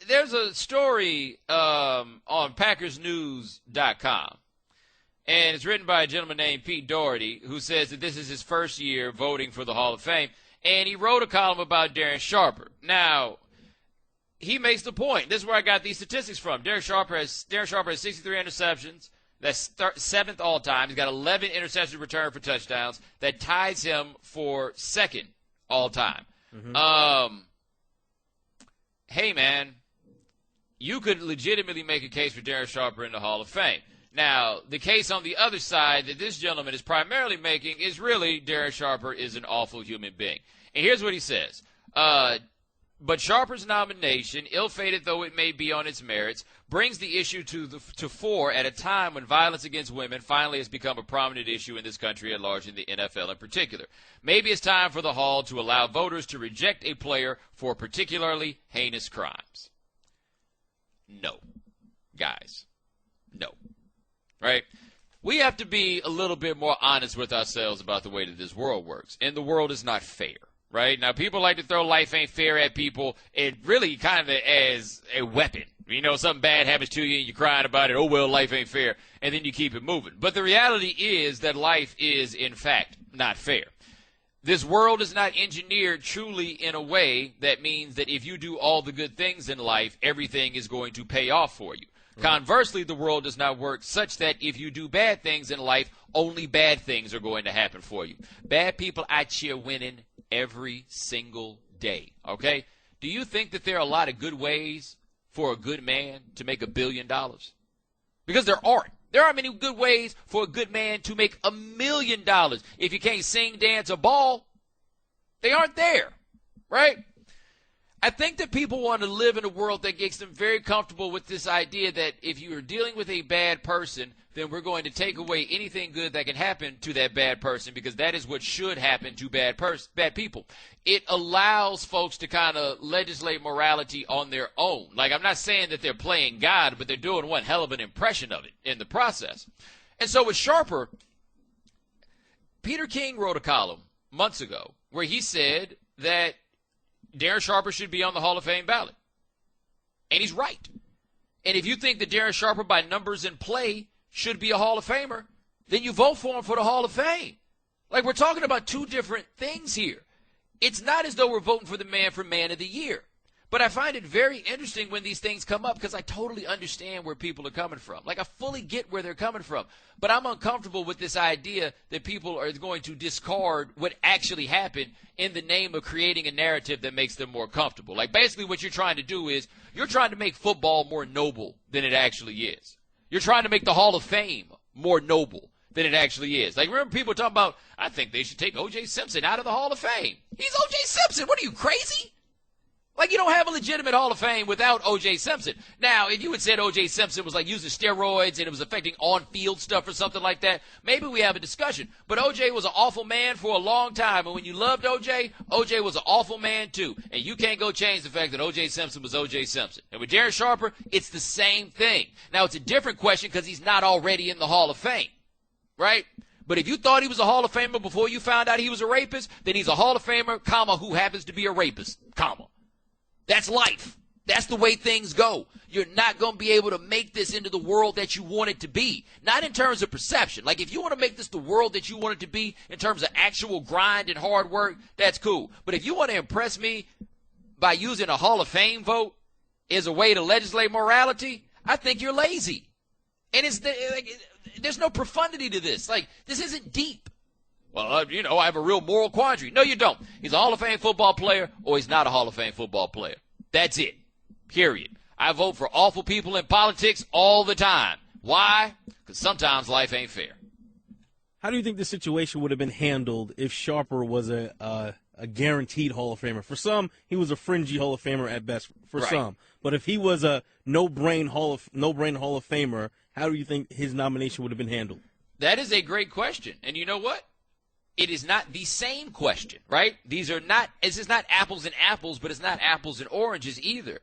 there's a story on PackersNews.com, and it's written by a gentleman named Pete Doherty, who says that this is his first year voting for the Hall of Fame, and he wrote a column about Darren Sharper. Now, he makes the point. This is where I got these statistics from. Darren Sharper has 63 interceptions. That's 7th all-time. He's got 11 interception return for touchdowns. That ties him for 2nd all-time. Mm-hmm. Hey, man, you could legitimately make a case for Darren Sharper in the Hall of Fame. Now, the case on the other side that this gentleman is primarily making is really Darren Sharper is an awful human being. And here's what he says. But Sharper's nomination, ill-fated though it may be on its merits, brings the issue to fore at a time when violence against women finally has become a prominent issue in this country at large, in the NFL in particular. Maybe it's time for the Hall to allow voters to reject a player for particularly heinous crimes. No. Guys. No. Right? We have to be a little bit more honest with ourselves about the way that this world works. And the world is not fair. Right? Now, people like to throw life ain't fair at people, and really kind of as a weapon. Something bad happens to you and you're crying about it, oh, well, life ain't fair, and then you keep it moving. But the reality is that life is, in fact, not fair. This world is not engineered truly in a way that means that if you do all the good things in life, everything is going to pay off for you. Right. Conversely, the world does not work such that if you do bad things in life, only bad things are going to happen for you. Bad people I cheer winning every single day, okay? Do you think that there are a lot of good ways for a good man to make $1 billion? Because there aren't. There aren't many good ways for a good man to make $1 million. If you can't sing, dance, or ball, they aren't there, right? I think that people want to live in a world that gets them very comfortable with this idea that if you are dealing with a bad person, then we're going to take away anything good that can happen to that bad person because that is what should happen to bad people. It allows folks to kind of legislate morality on their own. Like, I'm not saying that they're playing God, but they're doing one hell of an impression of it in the process. And so with Sharper, Peter King wrote a column months ago where he said that Darren Sharper should be on the Hall of Fame ballot. And he's right. And if you think that Darren Sharper, by numbers in play, should be a Hall of Famer, then you vote for him for the Hall of Fame. Like, we're talking about two different things here. It's not as though we're voting for the man for Man of the Year. But I find it very interesting when these things come up because I totally understand where people are coming from. Like, I fully get where they're coming from. But I'm uncomfortable with this idea that people are going to discard what actually happened in the name of creating a narrative that makes them more comfortable. Like, basically what you're trying to do is you're trying to make football more noble than it actually is. You're trying to make the Hall of Fame more noble than it actually is. Like, remember people talking about, I think they should take O.J. Simpson out of the Hall of Fame. He's O.J. Simpson. What are you, crazy? Like, you don't have a legitimate Hall of Fame without O.J. Simpson. Now, if you had said O.J. Simpson was, like, using steroids and it was affecting on-field stuff or something like that, maybe we have a discussion. But O.J. was an awful man for a long time. And when you loved O.J., O.J. was an awful man, too. And you can't go change the fact that O.J. Simpson was O.J. Simpson. And with Darren Sharper, it's the same thing. Now, it's a different question because he's not already in the Hall of Fame, right? But if you thought he was a Hall of Famer before you found out he was a rapist, then he's a Hall of Famer, comma, who happens to be a rapist, comma. That's life. That's the way things go. You're not going to be able to make this into the world that you want it to be. Not in terms of perception. Like, if you want to make this the world that you want it to be in terms of actual grind and hard work, that's cool. But if you want to impress me by using a Hall of Fame vote as a way to legislate morality, I think you're lazy. And there's no profundity to this. Like, this isn't deep. Well, I have a real moral quandary. No, you don't. He's a Hall of Fame football player or he's not a Hall of Fame football player. That's it. Period. I vote for awful people in politics all the time. Why? Because sometimes life ain't fair. How do you think the situation would have been handled if Sharper was a guaranteed Hall of Famer? For some, he was a fringy Hall of Famer at best. For right. Some, but if he was a no-brain Hall of Famer, how do you think his nomination would have been handled? That is a great question. And you know what? It is not the same question, right? This is not apples and apples, but it's not apples and oranges either.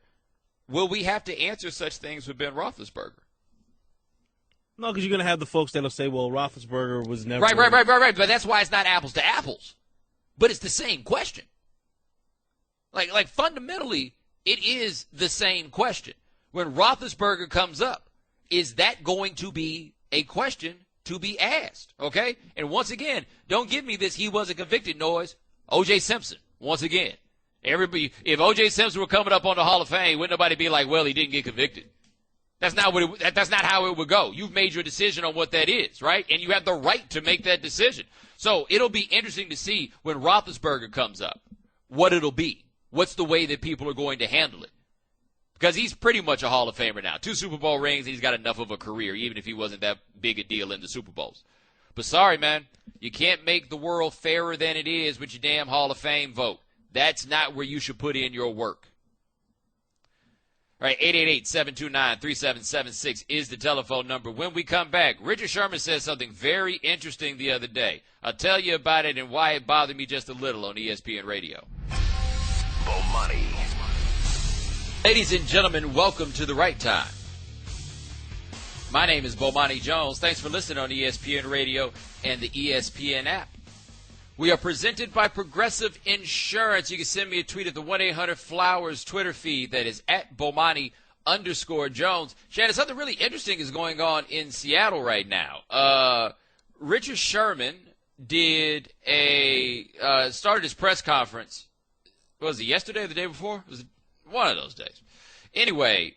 Will we have to answer such things with Ben Roethlisberger? No, because you're going to have the folks that'll say, well, Roethlisberger was never... Right. But that's why it's not apples to apples. But it's the same question. Like fundamentally, it is the same question. When Roethlisberger comes up, is that going to be a question to be asked, okay? And once again, don't give me this he was a convicted noise. O.J. Simpson, once again. Everybody, if O.J. Simpson were coming up on the Hall of Fame, wouldn't nobody be like, well, he didn't get convicted. That's not how it would go. You've made your decision on what that is, right? And you have the right to make that decision. So it'll be interesting to see when Roethlisberger comes up, what it'll be. What's the way that people are going to handle it? Because he's pretty much a Hall of Famer now. 2 Super Bowl rings, he's got enough of a career, even if he wasn't that big a deal in the Super Bowls. But sorry, man, you can't make the world fairer than it is with your damn Hall of Fame vote. That's not where you should put in your work. All right, 888-729-3776 is the telephone number. When we come back, Richard Sherman said something very interesting the other day. I'll tell you about it and why it bothered me just a little on ESPN Radio. Bomani. Ladies and gentlemen, welcome to The Right Time. My name is Bomani Jones. Thanks for listening on ESPN Radio and the ESPN app. We are presented by Progressive Insurance. You can send me a tweet at the 1-800-FLOWERS Twitter feed that is at Bomani_Jones. Shannon, something really interesting is going on in Seattle right now. Richard Sherman started his press conference. Was it yesterday or the day before? Was it one of those days? Anyway,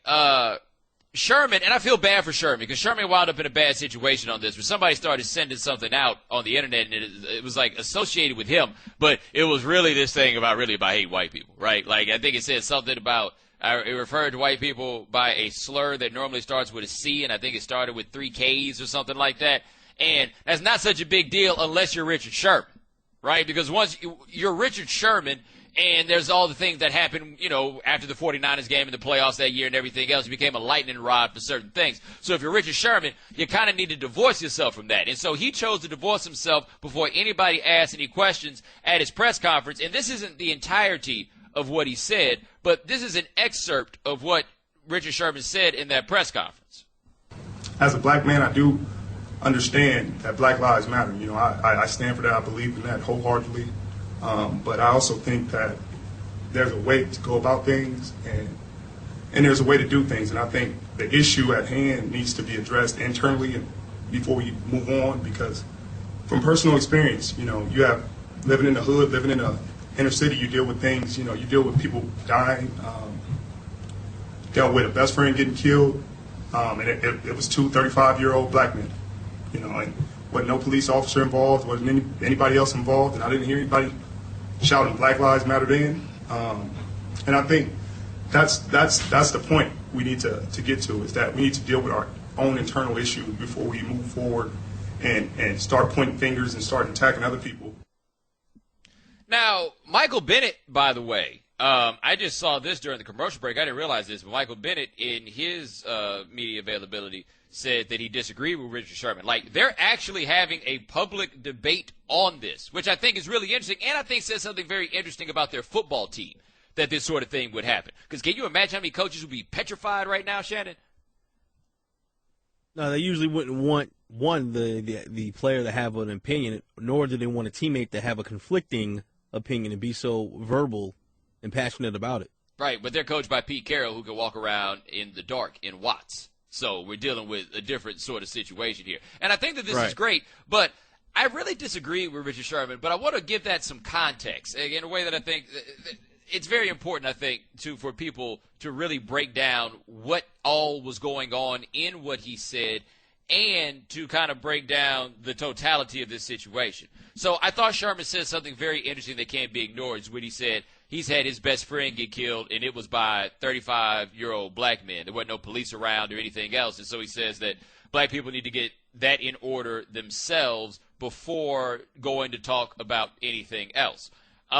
Sherman, and I feel bad for Sherman because Sherman wound up in a bad situation on this where somebody started sending something out on the internet and it was like associated with him, but it was really this thing about hating white people, right? Like I think it said something about it referred to white people by a slur that normally starts with a C, and I think it started with 3 Ks or something like that. And that's not such a big deal unless you're Richard Sherman, right? Because once you're Richard Sherman, and there's all the things that happened, after the 49ers game in the playoffs that year and everything else, you became a lightning rod for certain things. So if you're Richard Sherman, you kind of need to divorce yourself from that. And so he chose to divorce himself before anybody asked any questions at his press conference. And this isn't the entirety of what he said, but this is an excerpt of what Richard Sherman said in that press conference. As a black man, I do understand that Black Lives Matter. I stand for that. I believe in that wholeheartedly. But I also think that there's a way to go about things and there's a way to do things. And I think the issue at hand needs to be addressed internally and before we move on, because from personal experience, you have living in the hood, living in the inner city, you deal with things, you deal with people dying, dealt with a best friend getting killed, and it was 2 35-year-old black men, and wasn't no police officer involved, wasn't anybody else involved, and I didn't hear anybody shouting Black Lives Matter then. And I think that's the point we need to get to, is that we need to deal with our own internal issues before we move forward and start pointing fingers and start attacking other people. Now, Michael Bennett, by the way, I just saw this during the commercial break. I didn't realize this, but Michael Bennett, in his media availability, said that he disagreed with Richard Sherman. Like, they're actually having a public debate on this, which I think is really interesting, and I think says something very interesting about their football team, that this sort of thing would happen. Because can you imagine how many coaches would be petrified right now, Shannon? No, they usually wouldn't want, the player to have an opinion, nor do they want a teammate to have a conflicting opinion and be so verbal and passionate about it. Right, but they're coached by Pete Carroll, who can walk around in the dark in Watts. So we're dealing with a different sort of situation here. And I think that this is great, but I really disagree with Richard Sherman, but I want to give that some context in a way that I think it's very important, I think, for people to really break down what all was going on in what he said and to kind of break down the totality of this situation. So I thought Sherman said something very interesting that can't be ignored, is when he said he's had his best friend get killed, and it was by 35-year-old black men. There wasn't no police around or anything else. And so he says that black people need to get that in order themselves before going to talk about anything else. There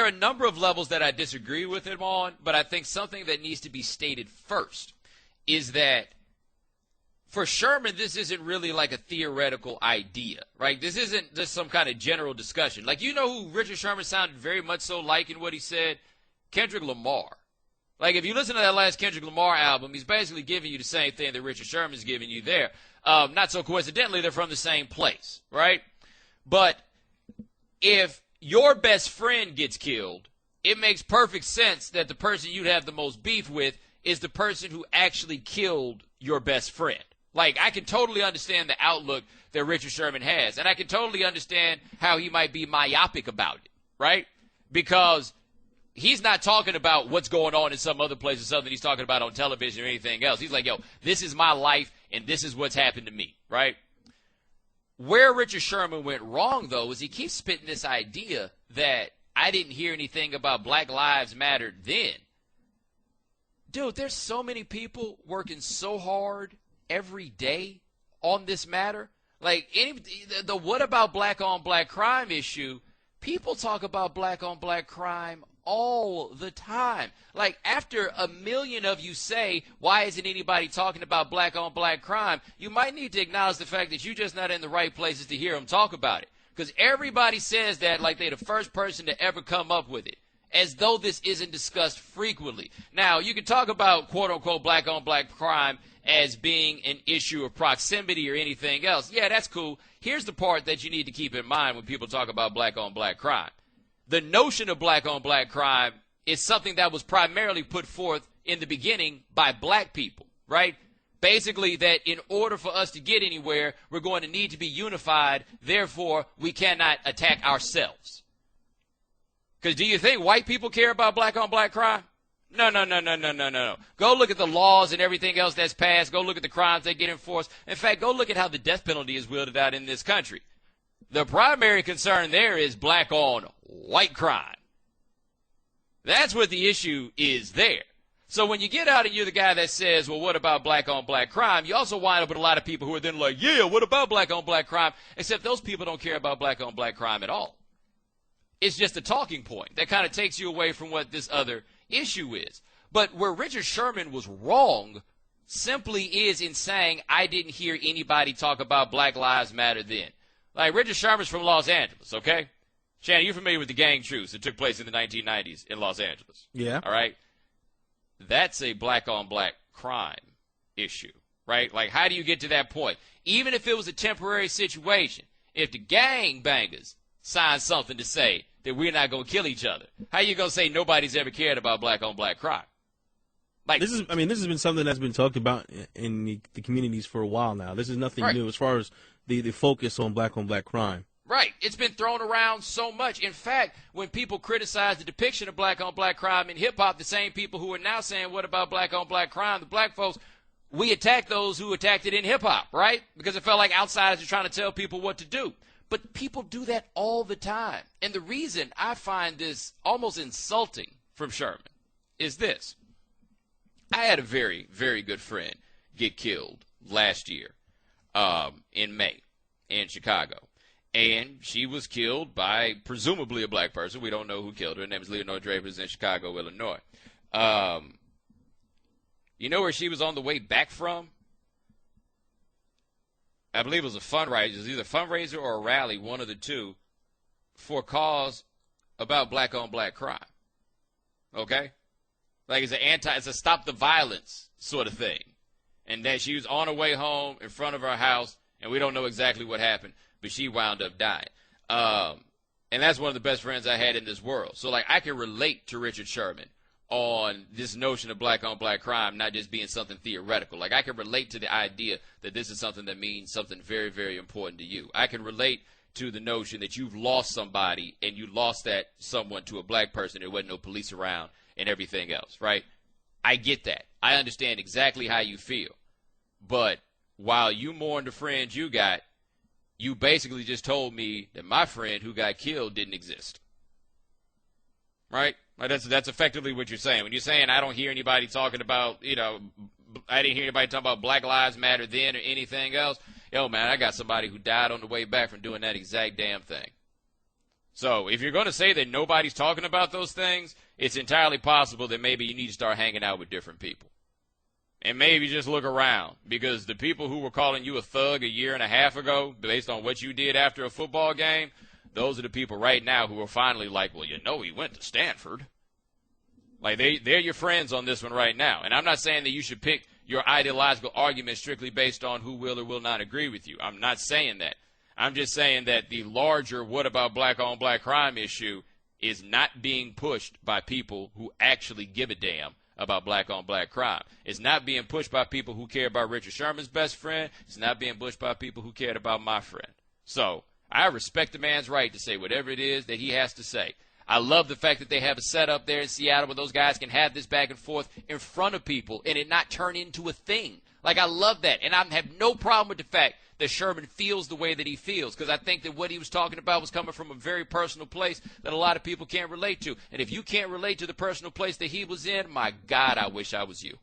are a number of levels that I disagree with him on, but I think something that needs to be stated first is that for Sherman, this isn't really like a theoretical idea, right? This isn't just some kind of general discussion. Like, who Richard Sherman sounded very much so like in what he said? Kendrick Lamar. Like, if you listen to that last Kendrick Lamar album, he's basically giving you the same thing that Richard Sherman's giving you there. Not so coincidentally, they're from the same place, right? But if your best friend gets killed, it makes perfect sense that the person you'd have the most beef with is the person who actually killed your best friend. Like, I can totally understand the outlook that Richard Sherman has, and I can totally understand how he might be myopic about it, right? Because he's not talking about what's going on in some other place or something he's talking about on television or anything else. He's like, this is my life, and this is what's happened to me, right? Where Richard Sherman went wrong, though, is he keeps spitting this idea that I didn't hear anything about Black Lives Matter then. Dude, there's so many people working so hard every day on this matter. Like, the what about black on black crime issue, people talk about black on black crime all the time. Like, after 1 million of you say, why isn't anybody talking about black on black crime, you might need to acknowledge the fact that you're just not in the right places to hear them talk about it. Because everybody says that like they're the first person to ever come up with it, as though this isn't discussed frequently. Now, you can talk about quote-unquote black on black crime as being an issue of proximity or anything else. Yeah, that's cool. Here's the part that you need to keep in mind when people talk about black on black crime. The notion of black on black crime is something that was primarily put forth in the beginning by black people, right? Basically, that in order for us to get anywhere, we're going to need to be unified. Therefore, we cannot attack ourselves. Because do you think white people care about black-on-black crime? No. Go look at the laws and everything else that's passed. Go look at the crimes that get enforced. In fact, go look at how the death penalty is wielded out in this country. The primary concern there is black-on-white crime. That's what the issue is there. So when you get out and you're the guy that says, well, what about black-on-black crime? You also wind up with a lot of people who are then like, yeah, what about black-on-black crime? Except those people don't care about black-on-black crime at all. It's just a talking point that kind of takes you away from what this other issue is. But where Richard Sherman was wrong simply is in saying, I didn't hear anybody talk about Black Lives Matter then. Like, Richard Sherman's from Los Angeles, okay? Shannon, you're familiar with the gang truce that took place in the 1990s in Los Angeles. Yeah. All right? That's a black-on-black crime issue, right? Like, how do you get to that point? Even if it was a temporary situation, if the gangbangers sign something to say that we're not going to kill each other, how you going to say nobody's ever cared about black-on-black crime? Like, this has been something that's been talked about in the communities for a while now. This is nothing new as far as the focus on black crime. Right. It's been thrown around so much. In fact, when people criticize the depiction of black-on-black crime in hip-hop, the same people who are now saying, what about black-on-black crime? The black folks, we attack those who attacked it in hip-hop, right? Because it felt like outsiders are trying to tell people what to do. But people do that all the time. And the reason I find this almost insulting from Sherman is this. I had a very, very good friend get killed last year in May in Chicago. And she was killed by presumably a black person. We don't know who killed her. Her name is Leonore Drapers in Chicago, Illinois. You know where she was on the way back from? I believe it was a fundraiser. It was either a fundraiser or a rally, one of the two, for a cause about black-on-black crime. Okay? Like it's a stop the violence sort of thing. And that she was on her way home in front of her house, and we don't know exactly what happened, but she wound up dying. And that's one of the best friends I had in this world. So, like, I can relate to Richard Sherman on this notion of black-on-black crime not just being something theoretical. Like, I can relate to the idea that this is something that means something very, very important to you. I can relate to the notion that you've lost somebody and you lost that someone to a black person. There wasn't no police around and everything else, right? I get that. I understand exactly how you feel. But while you mourn the friends you got, you basically just told me that my friend who got killed didn't exist. Right? That's effectively what you're saying. When you're saying I don't hear anybody talking about, I didn't hear anybody talking about Black Lives Matter then or anything else. Yo, man, I got somebody who died on the way back from doing that exact damn thing. So if you're going to say that nobody's talking about those things, it's entirely possible that maybe you need to start hanging out with different people. And maybe just look around, because the people who were calling you a thug a year and a half ago based on what you did after a football game, those are the people right now who are finally like, well, he went to Stanford. Like, they're your friends on this one right now. And I'm not saying that you should pick your ideological argument strictly based on who will or will not agree with you. I'm not saying that. I'm just saying that the larger what about black-on-black crime issue is not being pushed by people who actually give a damn about black-on-black crime. It's not being pushed by people who care about Richard Sherman's best friend. It's not being pushed by people who cared about my friend. So I respect the man's right to say whatever it is that he has to say. I love the fact that they have a setup there in Seattle where those guys can have this back and forth in front of people and it not turn into a thing. Like, I love that. And I have no problem with the fact that Sherman feels the way that he feels, because I think that what he was talking about was coming from a very personal place that a lot of people can't relate to. And if you can't relate to the personal place that he was in, my God, I wish I was you.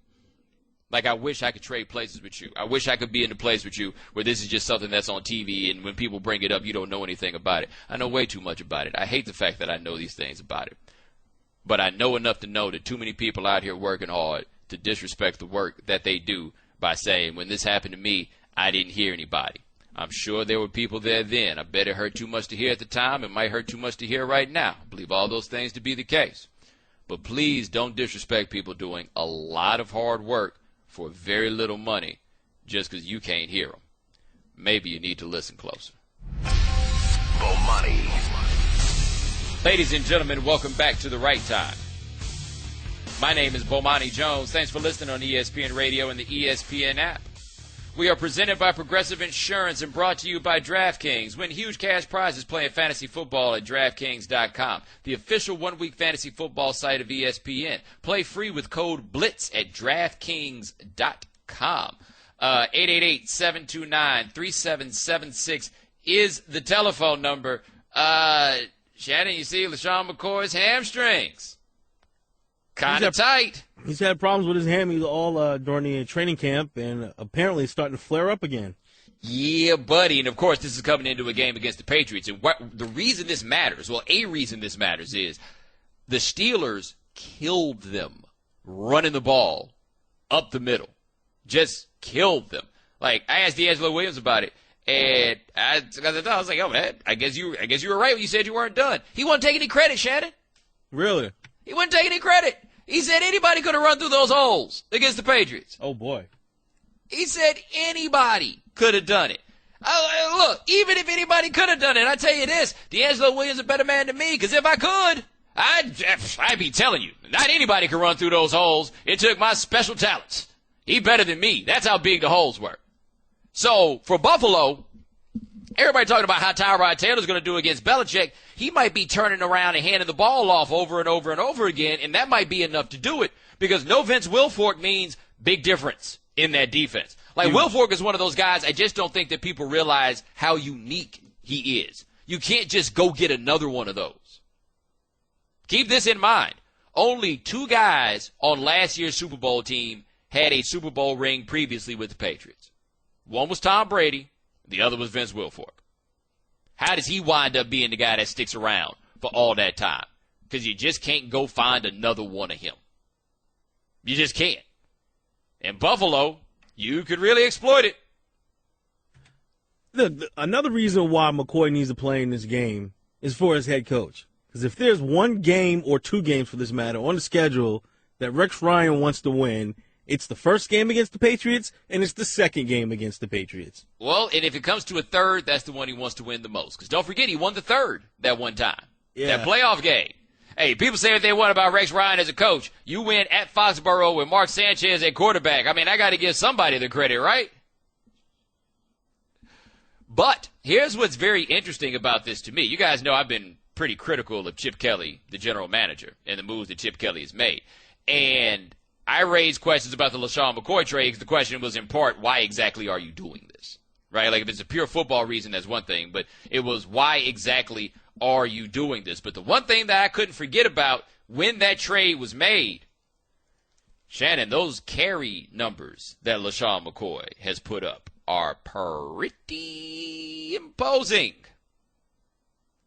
Like, I wish I could trade places with you. I wish I could be in a place with you where this is just something that's on TV, and when people bring it up, you don't know anything about it. I know way too much about it. I hate the fact that I know these things about it. But I know enough to know that too many people out here working hard to disrespect the work that they do by saying, when this happened to me, I didn't hear anybody. I'm sure there were people there then. I bet it hurt too much to hear at the time. It might hurt too much to hear right now. I believe all those things to be the case. But please don't disrespect people doing a lot of hard work for very little money just because you can't hear them. Maybe you need to listen closer. Bomani. Ladies and gentlemen, welcome back to The Right Time. My name is Bomani Jones. Thanks for listening on ESPN Radio and the ESPN app. We are presented by Progressive Insurance and brought to you by DraftKings. Win huge cash prizes playing fantasy football at DraftKings.com, the official one-week fantasy football site of ESPN. Play free with code BLITZ at DraftKings.com. 888-729-3776 is the telephone number. Shannon, you see LaShawn McCoy's hamstrings. Kind of tight. He's had problems with his hammy all during the training camp, and apparently it's starting to flare up again. Yeah, buddy. And, of course, this is coming into a game against the Patriots. And the reason this matters, a reason this matters is the Steelers killed them running the ball up the middle. Just killed them. Like, I asked D'Angelo Williams about it, and I was like, oh, man, I guess you were right when you said you weren't done. He wasn't taking any credit, Shannon. Really? He wasn't taking any credit. He said anybody could have run through those holes against the Patriots. Oh, boy. He said anybody could have done it. Look, even if anybody could have done it, I tell you this, D'Angelo Williams is a better man than me, because if I could, I'd be telling you, not anybody could run through those holes. It took my special talents. He better than me. That's how big the holes were. So, for Buffalo, everybody talking about how Tyrod Taylor's going to do against Belichick. He might be turning around and handing the ball off over and over and over again, and that might be enough to do it, because no Vince Wilfork means big difference in that defense. Like, Wilfork is one of those guys, I just don't think that people realize how unique he is. You can't just go get another one of those. Keep this in mind. Only 2 guys on last year's Super Bowl team had a Super Bowl ring previously with the Patriots. One was Tom Brady. The other was Vince Wilfork. How does he wind up being the guy that sticks around for all that time? Because you just can't go find another one of him. You just can't. In Buffalo, you could really exploit it. Another reason why McCoy needs to play in this game is for his head coach. Because if there's one game or 2 games for this matter on the schedule that Rex Ryan wants to win, it's the first game against the Patriots, and it's the second game against the Patriots. Well, and if it comes to a third, that's the one he wants to win the most. Because don't forget, he won the third that one time. Yeah. That playoff game. Hey, people say what they want about Rex Ryan as a coach. You win at Foxborough with Mark Sanchez at quarterback. I mean, I got to give somebody the credit, right? But here's what's very interesting about this to me. You guys know I've been pretty critical of Chip Kelly, the general manager, and the moves that Chip Kelly has made. And I raised questions about the LaShawn McCoy trade because the question was in part, why exactly are you doing this? Right? Like, if it's a pure football reason, that's one thing. But it was, why exactly are you doing this? But the one thing that I couldn't forget about when that trade was made, Shannon, those carry numbers that LaShawn McCoy has put up are pretty imposing.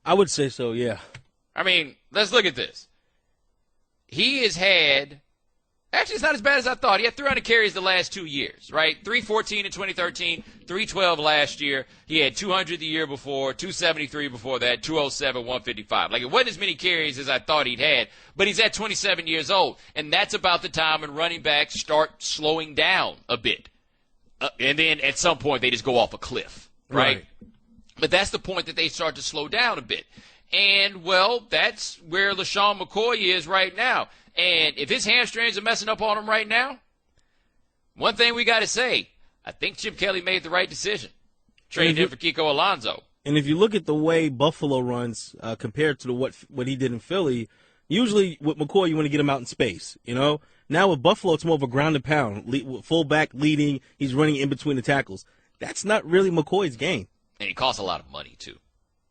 I would say so, yeah. I mean, let's look at this. He has had... Actually, it's not as bad as I thought. He had 300 carries the last 2 years, right? 314 in 2013, 312 last year. He had 200 the year before, 273 before that, 207, 155. Like, it wasn't as many carries as I thought he'd had, but he's at 27 years old. And that's about the time when running backs start slowing down a bit. And then at some point, they just go off a cliff, right? But that's the point that they start to slow down a bit. And, well, that's where LaShawn McCoy is right now. And if his hamstrings are messing up on him right now, one thing we got to say, I think Chip Kelly made the right decision, trading him for Kiko Alonso. And if you look at the way Buffalo runs compared to what he did in Philly, usually with McCoy you want to get him out in space, you know? Now with Buffalo it's more of a ground and pound, fullback leading, he's running in between the tackles. That's not really McCoy's game. And he costs a lot of money too.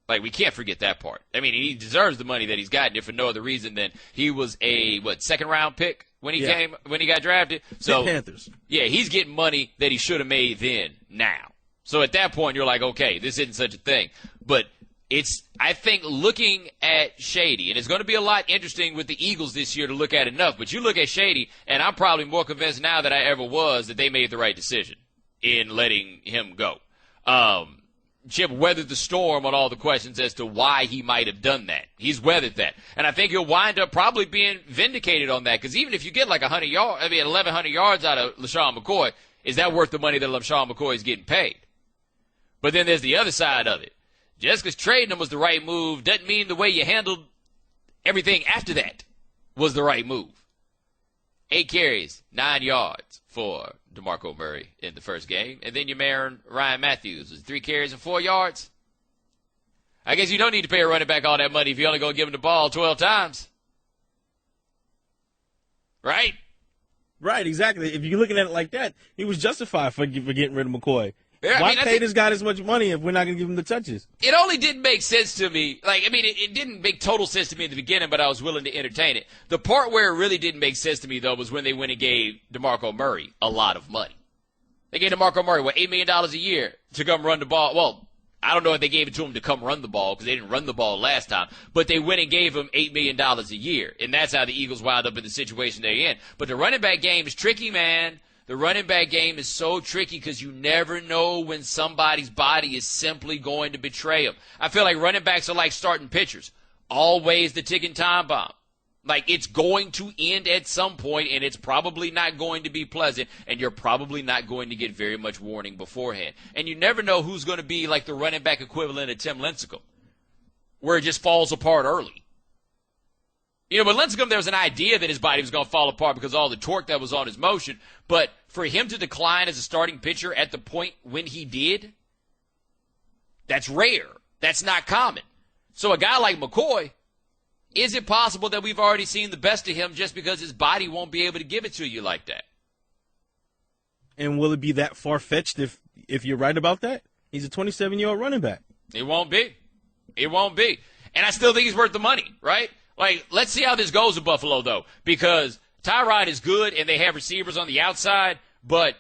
Like, we can't forget that part. I mean, he deserves the money that he's gotten, if for no other reason than he was a, second-round pick when he got drafted? So, Panthers. Yeah, he's getting money that he should have made then, now. So at that point, you're like, okay, this isn't such a thing. But I think, looking at Shady, and it's going to be a lot interesting with the Eagles this year to look at enough, but you look at Shady, and I'm probably more convinced now than I ever was that they made the right decision in letting him go. Chip weathered the storm on all the questions as to why he might have done that. He's weathered that. And I think he'll wind up probably being vindicated on that, because even if you get like 1,100 yards out of LaShawn McCoy, is that worth the money that LaShawn McCoy is getting paid? But then there's the other side of it. Just because trading him was the right move doesn't mean the way you handled everything after that was the right move. 8 carries, 9 yards for DeMarco Murray in the first game. And then you're marrying Ryan Matthews. Was 3 carries and 4 yards? I guess you don't need to pay a running back all that money if you're only going to give him the ball 12 times. Right? Right, exactly. If you're looking at it like that, he was justified for getting rid of McCoy. Yeah, Why pay this guy this much money if we're not going to give him the touches? It only didn't make sense to me. It didn't make total sense to me in the beginning, but I was willing to entertain it. The part where it really didn't make sense to me, though, was when they went and gave DeMarco Murray a lot of money. They gave DeMarco Murray, $8 million a year to come run the ball. Well, I don't know if they gave it to him to come run the ball because they didn't run the ball last time, but they went and gave him $8 million a year, and that's how the Eagles wound up in the situation they're in. But the running back game is tricky, man. The running back game is so tricky because you never know when somebody's body is simply going to betray them. I feel like running backs are like starting pitchers. Always the ticking time bomb. Like, it's going to end at some point, and it's probably not going to be pleasant, and you're probably not going to get very much warning beforehand. And you never know who's going to be like the running back equivalent of Tim Lincecum, where it just falls apart early. With Lincecum, there was an idea that his body was going to fall apart because of all the torque that was on his motion, but for him to decline as a starting pitcher at the point when he did, that's rare. That's not common. So a guy like McCoy, is it possible that we've already seen the best of him just because his body won't be able to give it to you like that? And will it be that far-fetched if you're right about that? He's a 27-year-old running back. It won't be. It won't be. And I still think he's worth the money, right? Like, let's see how this goes in Buffalo, though, because Tyrod is good and they have receivers on the outside, but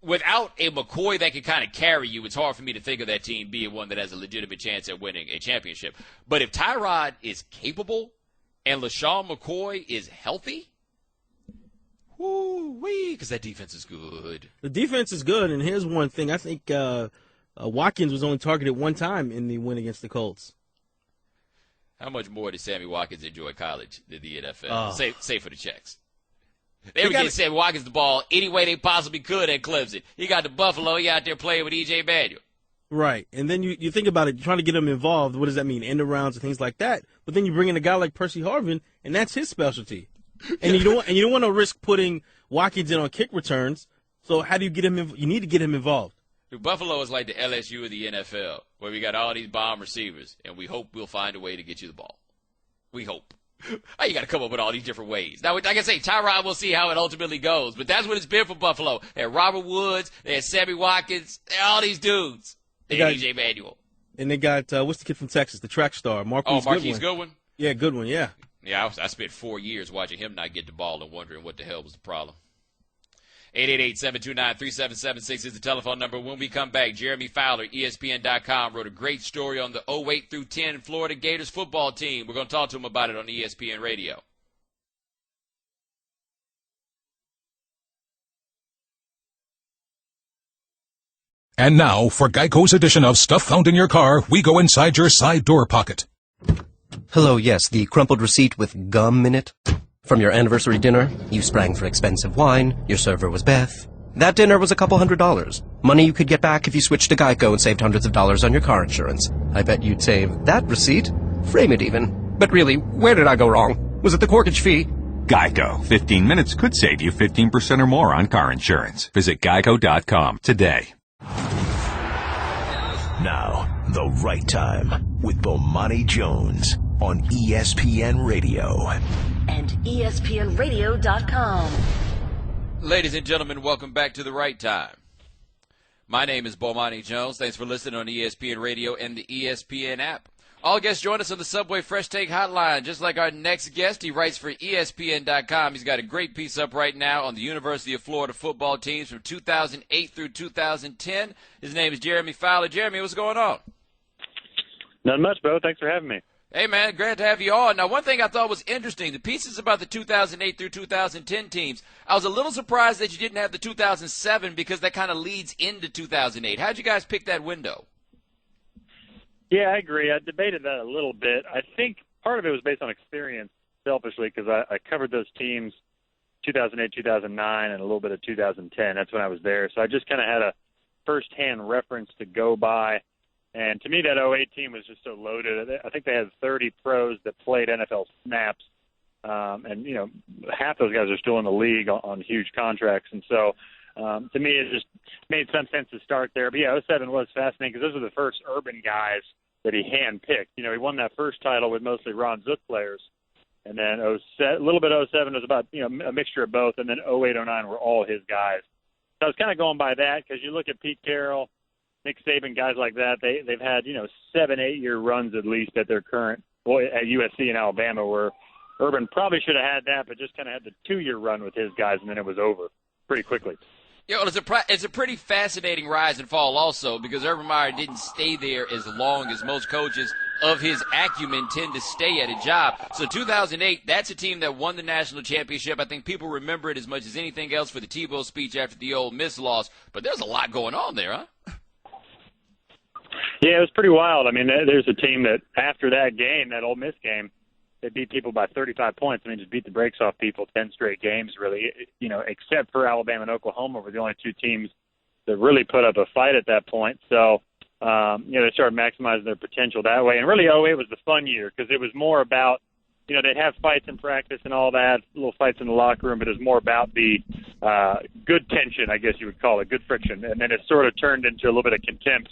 without a McCoy that can kind of carry you, it's hard for me to think of that team being one that has a legitimate chance at winning a championship. But if Tyrod is capable and LaShawn McCoy is healthy, woo-wee, because that defense is good. The defense is good, and here's one thing. I think Watkins was only targeted one time in the win against the Colts. How much more did Sammy Watkins enjoy college than the NFL? Oh. Say for the checks. They were getting Sammy Watkins the ball any way they possibly could at Clemson. He got to Buffalo. He out there playing with E.J. Manuel. Right. And then you think about it, trying to get him involved. What does that mean? End arounds and things like that. But then you bring in a guy like Percy Harvin, and that's his specialty. And you don't want to risk putting Watkins in on kick returns. So how do you get him you need to get him involved. Buffalo is like the LSU of the NFL, where we got all these bomb receivers, and we hope we'll find a way to get you the ball. We hope. You got to come up with all these different ways. Now, like I say, Tyrod, we'll see how it ultimately goes. But that's what it's been for Buffalo. They had Robert Woods. They had Sammy Watkins. They had all these dudes. They had E.J. Manuel. And they got, what's the kid from Texas, the track star, Marquise Goodwin? Yeah, Goodwin, yeah. Yeah, I spent 4 years watching him not get the ball and wondering what the hell was the problem. 888-729-3776 is the telephone number. When we come back, Jeremy Fowler, ESPN.com, wrote a great story on the 08 through 10 Florida Gators football team. We're going to talk to him about it on ESPN Radio. And now, for Geico's edition of Stuff Found in Your Car, we go inside your side door pocket. Hello, yes, the crumpled receipt with gum in it. From your anniversary dinner, you sprang for expensive wine, your server was Beth. That dinner was a couple $100. Money you could get back if you switched to Geico and saved hundreds of dollars on your car insurance. I bet you'd save that receipt. Frame it even. But really, where did I go wrong? Was it the corkage fee? Geico. 15 minutes could save you 15% or more on car insurance. Visit geico.com today. Now, the right time with Bomani Jones on ESPN Radio. And ESPNRadio.com. Ladies and gentlemen, welcome back to The Right Time. My name is Bomani Jones. Thanks for listening on ESPN Radio and the ESPN app. All guests join us on the Subway Fresh Take Hotline. Just like our next guest, he writes for ESPN.com. He's got a great piece up right now on the University of Florida football teams from 2008 through 2010. His name is Jeremy Fowler. Jeremy, what's going on? Not much, Bo. Thanks for having me. Hey, man, glad to have you on. Now, one thing I thought was interesting, the pieces about the 2008 through 2010 teams, I was a little surprised that you didn't have the 2007 because that kind of leads into 2008. How'd you guys pick that window? Yeah, I agree. I debated that a little bit. I think part of it was based on experience, selfishly, because I covered those teams 2008, 2009, and a little bit of 2010. That's when I was there. So I just kind of had a first-hand reference to go by. And to me, that 08 team was just so loaded. I think they had 30 pros that played NFL snaps. And, you know, half those guys are still in the league on huge contracts. And so To me, it just made some sense to start there. But, yeah, 07 was fascinating because those were the first Urban guys that he handpicked. You know, he won that first title with mostly Ron Zook players. And then a little bit 07 was about, you know, a mixture of both. And then 08, 09 were all his guys. So I was kind of going by that because you look at Pete Carroll, Nick Saban, guys like that, they've had, you know, 7-8 year runs at least at their current, well, at USC and Alabama, where Urban probably should have had that, but just kind of had the 2-year run with his guys, and then it was over pretty quickly. Yeah, well, it's a pretty fascinating rise and fall also because Urban Meyer didn't stay there as long as most coaches of his acumen tend to stay at a job. So 2008, that's a team that won the national championship. I think people remember it as much as anything else for the Tebow speech after the Ole Miss loss. But there's a lot going on there, huh? Yeah, it was pretty wild. I mean, there's a team that after that game, that Ole Miss game, they beat people by 35 points. I mean, just beat the brakes off people 10 straight games, really. You know, except for Alabama and Oklahoma were the only two teams that really put up a fight at that point. So, you know, they started maximizing their potential that way. And really, 08 was the fun year because it was more about, you know, they'd have fights in practice and all that, little fights in the locker room, but it was more about the good tension, I guess you would call it, good friction. And then it sort of turned into a little bit of contempt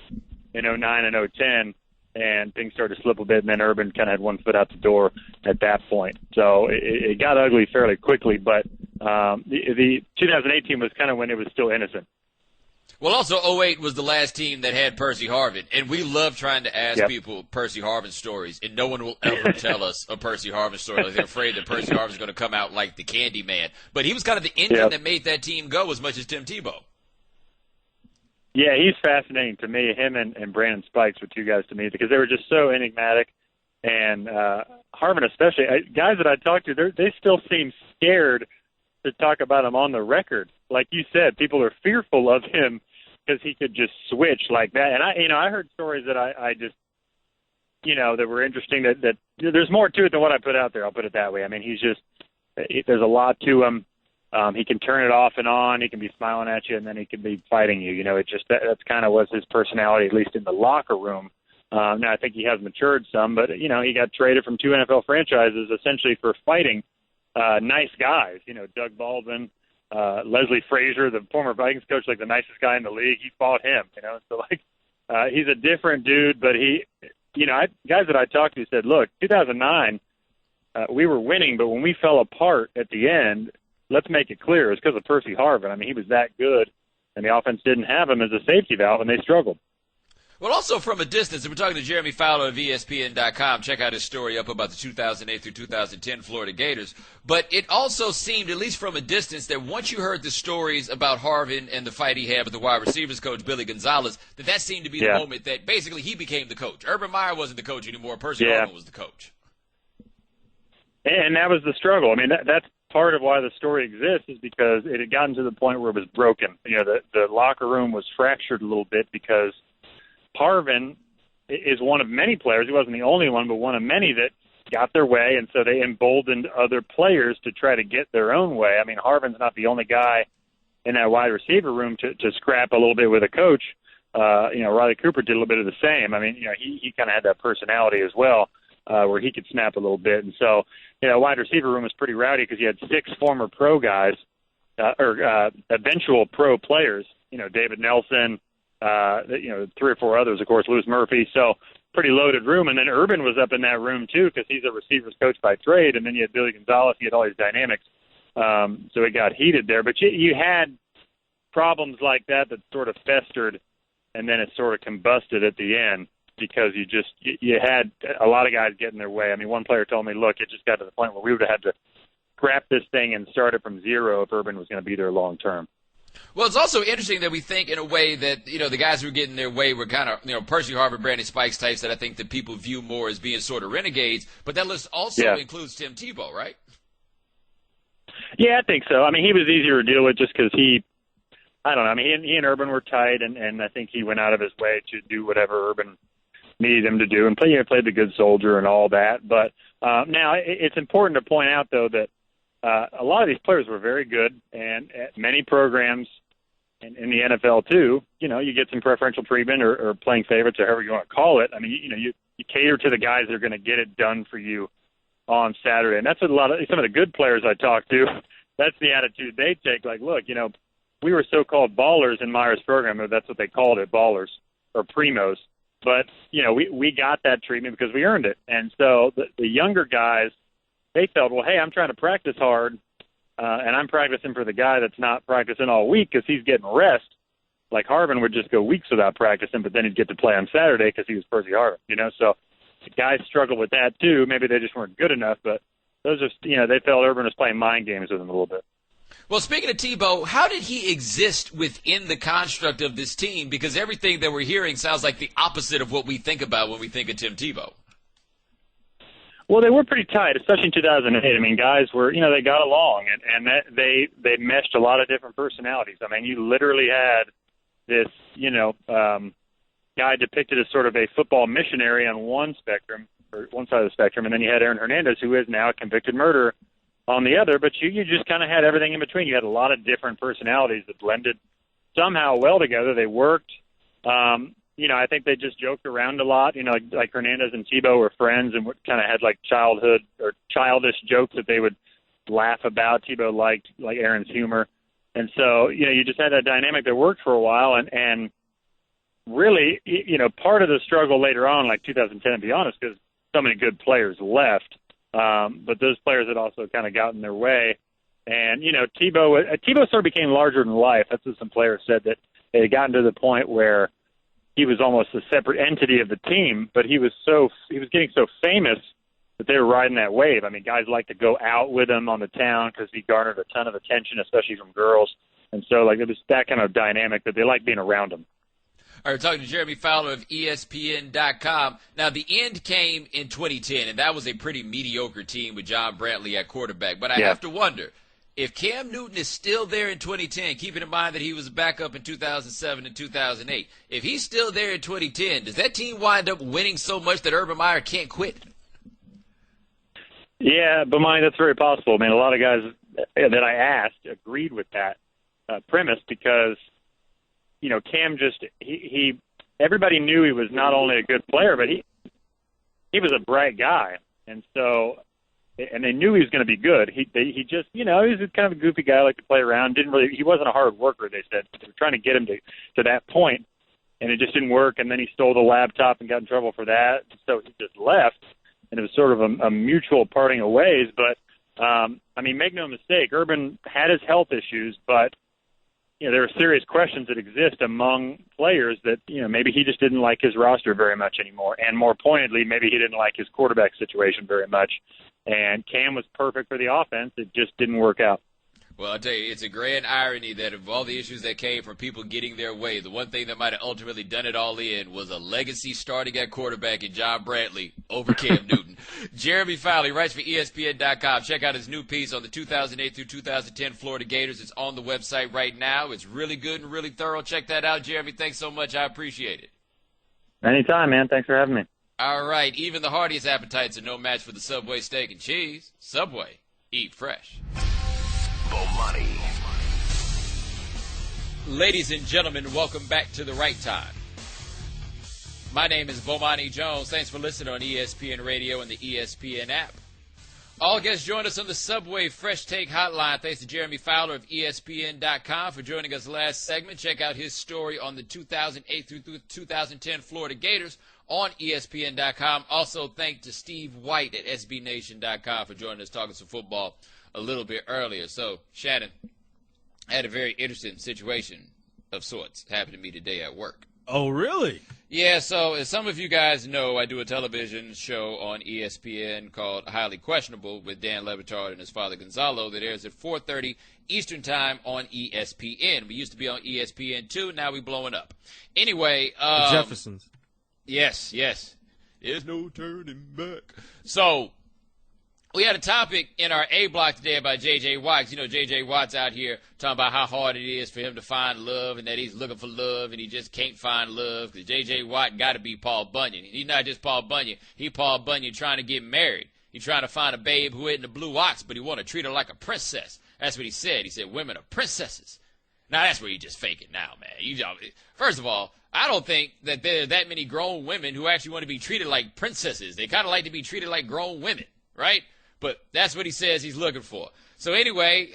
in 09 and 010. And things started to slip a bit, and then Urban kind of had one foot out the door at that point. So it got ugly fairly quickly, but the 2018 was kind of when it was still innocent. Well, also 08 was the last team that had Percy Harvin, and we love trying to ask people Percy Harvin stories, and no one will ever tell us a Percy Harvin story. Like they're afraid that Percy Harvin's going to come out like the Candy Man. But he was kind of the engine that made that team go as much as Tim Tebow. Yeah, he's fascinating to me. Him and Brandon Spikes were two guys to me because they were just so enigmatic. And Harvin especially, guys that I talked to, they still seem scared to talk about him on the record. Like you said, people are fearful of him because he could just switch like that. And I heard stories that I just, that were interesting. That there's more to it than what I put out there. I'll put it that way. I mean, there's a lot to him. He can turn it off and on. He can be smiling at you, and then he can be fighting you. That's kind of was his personality, at least in the locker room. Now, I think he has matured some, but, he got traded from two NFL franchises essentially for fighting nice guys. Doug Baldwin, Leslie Frazier, the former Vikings coach, like the nicest guy in the league. He fought him, So, he's a different dude, but guys that I talked to said, look, 2009, we were winning, but when we fell apart at the end, let's make it clear, it's because of Percy Harvin. I mean, he was that good, and the offense didn't have him as a safety valve, and they struggled. Well, also from a distance, and we're talking to Jeremy Fowler of ESPN.com. Check out his story up about the 2008 through 2010 Florida Gators. But it also seemed, at least from a distance, that once you heard the stories about Harvin and the fight he had with the wide receivers coach, Billy Gonzalez, that seemed to be the moment that basically he became the coach. Urban Meyer wasn't the coach anymore. Percy Harvin was the coach. And that was the struggle. I mean, that's part of why the story exists is because it had gotten to the point where it was broken. The locker room was fractured a little bit because Harvin is one of many players. He wasn't the only one, but one of many that got their way, and so they emboldened other players to try to get their own way. I mean, Harvin's not the only guy in that wide receiver room to scrap a little bit with a coach. Riley Cooper did a little bit of the same. I mean, he kind of had that personality as well. Where he could snap a little bit. And so, wide receiver room was pretty rowdy because you had 6 former pro guys, or eventual pro players, David Nelson, 3 or 4 others, of course, Louis Murphy. So pretty loaded room. And then Urban was up in that room too because he's a receivers coach by trade. And then you had Billy Gonzalez. You had all these dynamics. So it got heated there. But you had problems like that sort of festered and then it sort of combusted at the end. Because you had a lot of guys getting their way. I mean, one player told me, look, it just got to the point where we would have had to scrap this thing and start it from zero if Urban was going to be there long term. Well, it's also interesting that we think in a way that, the guys who were getting their way were kind of, Percy Harvin, Brandon Spikes types that I think that people view more as being sort of renegades. But that list also includes Tim Tebow, right? Yeah, I think so. I mean, he was easier to deal with just because I don't know. I mean, he and Urban were tight, and I think he went out of his way to do whatever Urban needed him to do and played the good soldier and all that. But now it's important to point out, though, that a lot of these players were very good, and at many programs in the NFL, too, you get some preferential treatment or playing favorites or however you want to call it. I mean, you cater to the guys that are going to get it done for you on Saturday. And that's what some of the good players I talk to, that's the attitude they take. Like, look, we were so-called ballers in Meyer's program. That's what they called it, ballers or primos. But, we got that treatment because we earned it. And so the younger guys, they felt, well, hey, I'm trying to practice hard, and I'm practicing for the guy that's not practicing all week because he's getting rest. Like Harvin would just go weeks without practicing, but then he'd get to play on Saturday because he was Percy Harvin, So the guys struggled with that too. Maybe they just weren't good enough, but those are, they felt Urban was playing mind games with them a little bit. Well, speaking of Tebow, how did he exist within the construct of this team? Because everything that we're hearing sounds like the opposite of what we think about when we think of Tim Tebow. Well, they were pretty tight, especially in 2008. I mean, guys were, they got along, and they meshed a lot of different personalities. I mean, you literally had this, guy depicted as sort of a football missionary on one spectrum, or one side of the spectrum, and then you had Aaron Hernandez, who is now a convicted murderer, on the other. But you just kind of had everything in between. You had a lot of different personalities that blended somehow well together. They worked. I think they just joked around a lot. Like Hernandez and Tebow were friends and kind of had like childhood or childish jokes that they would laugh about. Tebow liked like Aaron's humor. And so, you just had that dynamic that worked for a while. And really, part of the struggle later on, like 2010, to be honest, because so many good players left. But those players had also kind of gotten their way. And, Tebow sort of became larger than life. That's what some players said, that they had gotten to the point where he was almost a separate entity of the team, but he was getting so famous that they were riding that wave. I mean, guys like to go out with him on the town because he garnered a ton of attention, especially from girls. And so, it was that kind of dynamic that they liked being around him. All right, we're talking to Jeremy Fowler of ESPN.com. Now, the end came in 2010, and that was a pretty mediocre team with John Brantley at quarterback. But I have to wonder, if Cam Newton is still there in 2010, keeping in mind that he was back up in 2007 and 2008, if he's still there in 2010, does that team wind up winning so much that Urban Meyer can't quit? Yeah, Bomani, that's very possible. I mean, a lot of guys that I asked agreed with that premise because, Cam just he everybody knew he was not only a good player, but he was a bright guy, and so. And they knew he was going to be good. He just, he was kind of a goofy guy, like to play around. He wasn't a hard worker, they said. They were trying to get him to that point, and it just didn't work. And then he stole the laptop and got in trouble for that. So he just left, and it was sort of a mutual parting of ways. But, make no mistake, Urban had his health issues, but, there are serious questions that exist among players that, maybe he just didn't like his roster very much anymore. And more pointedly, maybe he didn't like his quarterback situation very much. And Cam was perfect for the offense. It just didn't work out. Well, I'll tell you, it's a grand irony that of all the issues that came from people getting their way, the one thing that might have ultimately done it all in was a legacy starting at quarterback in John Brantley over Cam Newton. Jeremy Fowler writes for ESPN.com. Check out his new piece on the 2008 through 2010 Florida Gators. It's on the website right now. It's really good and really thorough. Check that out, Jeremy. Thanks so much. I appreciate it. Anytime, man. Thanks for having me. All right. Even the hardiest appetites are no match for the Subway steak and cheese. Subway. Eat fresh. Bomani. Ladies and gentlemen, welcome back to The Right Time. My name is Bomani Jones. Thanks for listening on ESPN Radio and the ESPN app. All guests join us on the Subway Fresh Take Hotline. Thanks to Jeremy Fowler of ESPN.com for joining us last segment. Check out his story on the 2008 through 2010 Florida Gators on ESPN.com. Also, thanks to Steve White at SBNation.com for joining us talking some football a little bit earlier. So, Shannon, I had a very interesting situation of sorts happen to me today at work. Oh, really? Yeah, so as some of you guys know, I do a television show on ESPN called Highly Questionable with Dan Le Batard and his father Gonzalo that airs at 4:30 Eastern Time on ESPN. We used to be on ESPN2, now we're blowing up. Anyway. The Jeffersons. Yes. There's no turning back. So, we had a topic in our A block today about J.J. Watt. You know, J.J. Watt's out here talking about how hard it is for him to find love and that he's looking for love and he just can't find love because J.J. Watt got to be Paul Bunyan. He's not just Paul Bunyan. He Paul Bunyan trying to get married. He's trying to find a babe who isn't a blue ox, but he want to treat her like a princess. That's what he said. He said women are princesses. Now, that's where you just fake it now, man. First of all, I don't think that there are that many grown women who actually want to be treated like princesses. They kind of like to be treated like grown women, right? But that's what he says he's looking for. So anyway,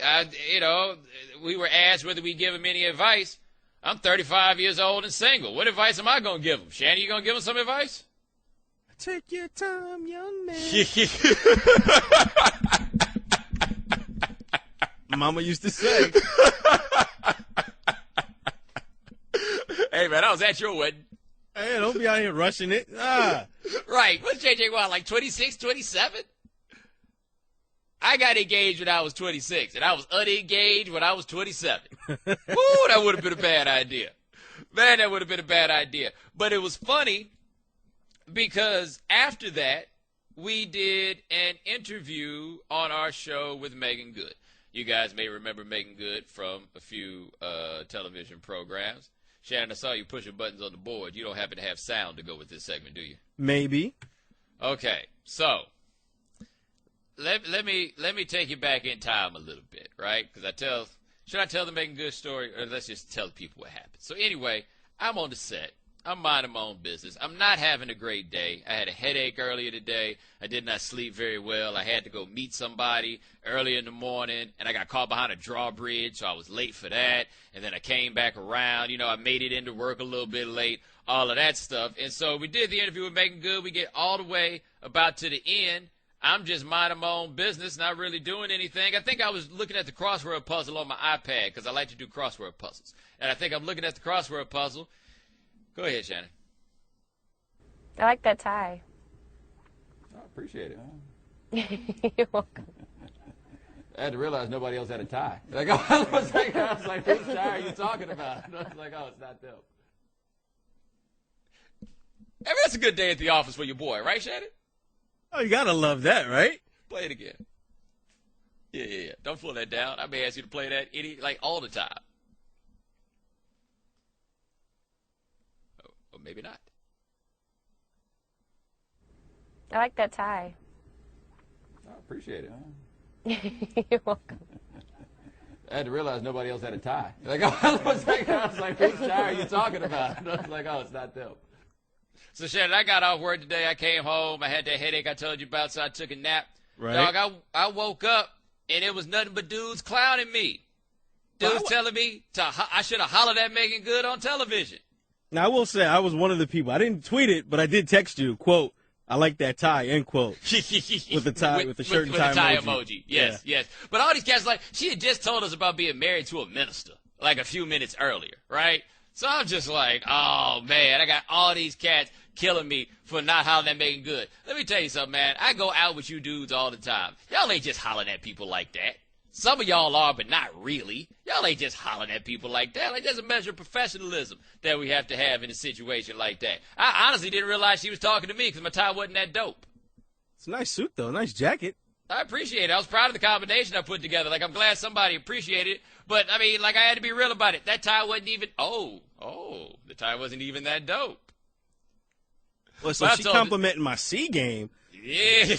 we were asked whether we give him any advice. I'm 35 years old and single. What advice am I going to give him? Shannon, you going to give him some advice? Take your time, young man. Mama used to say. Hey, man, I was at your wedding. Hey, don't be out here rushing it. Right. What's JJ Watt, like 26, 27? I got engaged when I was 26, and I was unengaged when I was 27. Woo, that would have been a bad idea. Man, that would have been a bad idea. But it was funny because after that, we did an interview on our show with Megan Good. You guys may remember Megan Good from a few television programs. Shannon, I saw you pushing buttons on the board. You don't happen to have sound to go with this segment, do you? Maybe. Okay, so let me take you back in time a little bit, right? Because should I tell the Megan Good story, or let's just tell the people what happened? So anyway, I'm on the set. I'm minding my own business. I'm not having a great day. I had a headache earlier today. I did not sleep very well. I had to go meet somebody early in the morning, and I got caught behind a drawbridge, so I was late for that. And then I came back around. I made it into work a little bit late, all of that stuff. And so we did the interview with Megan Good. We get all the way about to the end. I'm just minding my own business, not really doing anything. I think I was looking at the crossword puzzle on my iPad because I like to do crossword puzzles. And I think I'm looking at the crossword puzzle. Go ahead, Shannon. I like that tie. I appreciate it. You're welcome. I had to realize nobody else had a tie. I was like, whose tie are you talking about? And I was like, oh, it's not them. I mean, that's a good day at the office for your boy, right, Shannon? Oh, you gotta love that, right? Play it again. Yeah. Don't slow that down. I may ask you to play that all the time. Or maybe not. I like that tie. I appreciate it. You're welcome. I had to realize nobody else had a tie. I was like, whose tie are you talking about? And I was like, oh, it's not them. So, Shannon, I got off work today. I came home. I had that headache I told you about, so I took a nap. Right. Dog, I woke up, and it was nothing but dudes clowning me. Dudes telling me I should have hollered at Megan Good on television. Now, I will say I was one of the people. I didn't tweet it, but I did text you, quote, I like that tie, end quote. With the tie, with the shirt and tie, with the tie emoji. Yes. But all these cats, she had just told us about being married to a minister, a few minutes earlier, right? So I'm just like, oh, man, I got all these cats killing me for not hollering at Megan Good. Let me tell you something, man. I go out with you dudes all the time. Y'all ain't just hollering at people like that. Some of y'all are, but not really. Y'all ain't just hollering at people like that. There's a measure of professionalism that we have to have in a situation like that. I honestly didn't realize she was talking to me because my tie wasn't that dope. It's a nice suit, though. Nice jacket. I appreciate it. I was proud of the combination I put together. I'm glad somebody appreciated it. But, I had to be real about it. That tie wasn't even, the tie wasn't even that dope. Well, so she complimenting my C game. Yeah.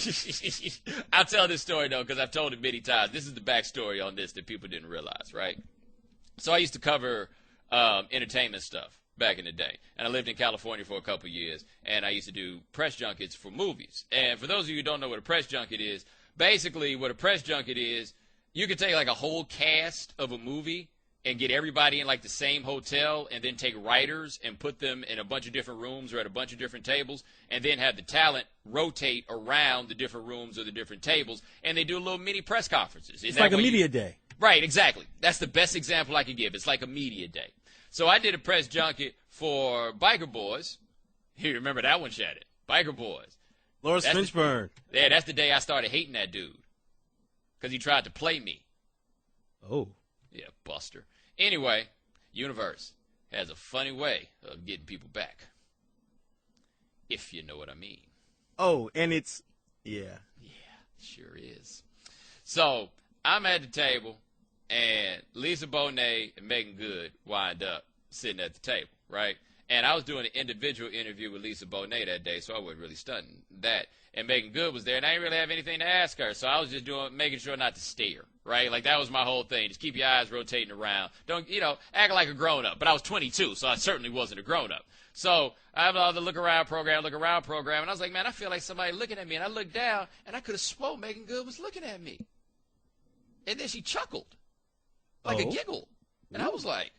I'll tell this story, though, because I've told it many times. This is the backstory on this that people didn't realize, right? So I used to cover entertainment stuff back in the day. And I lived in California for a couple of years, and I used to do press junkets for movies. And for those of you who don't know what a press junket is, basically what a press junket is, you could take a whole cast of a movie and get everybody in the same hotel and then take writers and put them in a bunch of different rooms or at a bunch of different tables and then have the talent rotate around the different rooms or the different tables, and they do little mini press conferences. It's like a media day. Right, exactly. That's the best example I can give. It's like a media day. So I did a press junket for Biker Boys. You remember that one, Shannon? Biker Boys. Lawrence Fishburne. Yeah, that's the day I started hating that dude because he tried to play me. Oh. Yeah, Buster. Anyway, Universe has a funny way of getting people back, if you know what I mean. Oh, and it's, yeah. Yeah, sure is. So I'm at the table, and Lisa Bonet and Megan Good wind up sitting at the table, right? And I was doing an individual interview with Lisa Bonet that day, so I wasn't really stunting that. And Megan Good was there, and I didn't really have anything to ask her, so I was just making sure not to stare, right? Like, that was my whole thing. Just keep your eyes rotating around. Don't, act like a grown-up. But I was 22, so I certainly wasn't a grown-up. So I have the look around program, and I was like, man, I feel like somebody looking at me. And I looked down, and I could have swore Megan Good was looking at me. And then she chuckled, like a giggle. And I was like,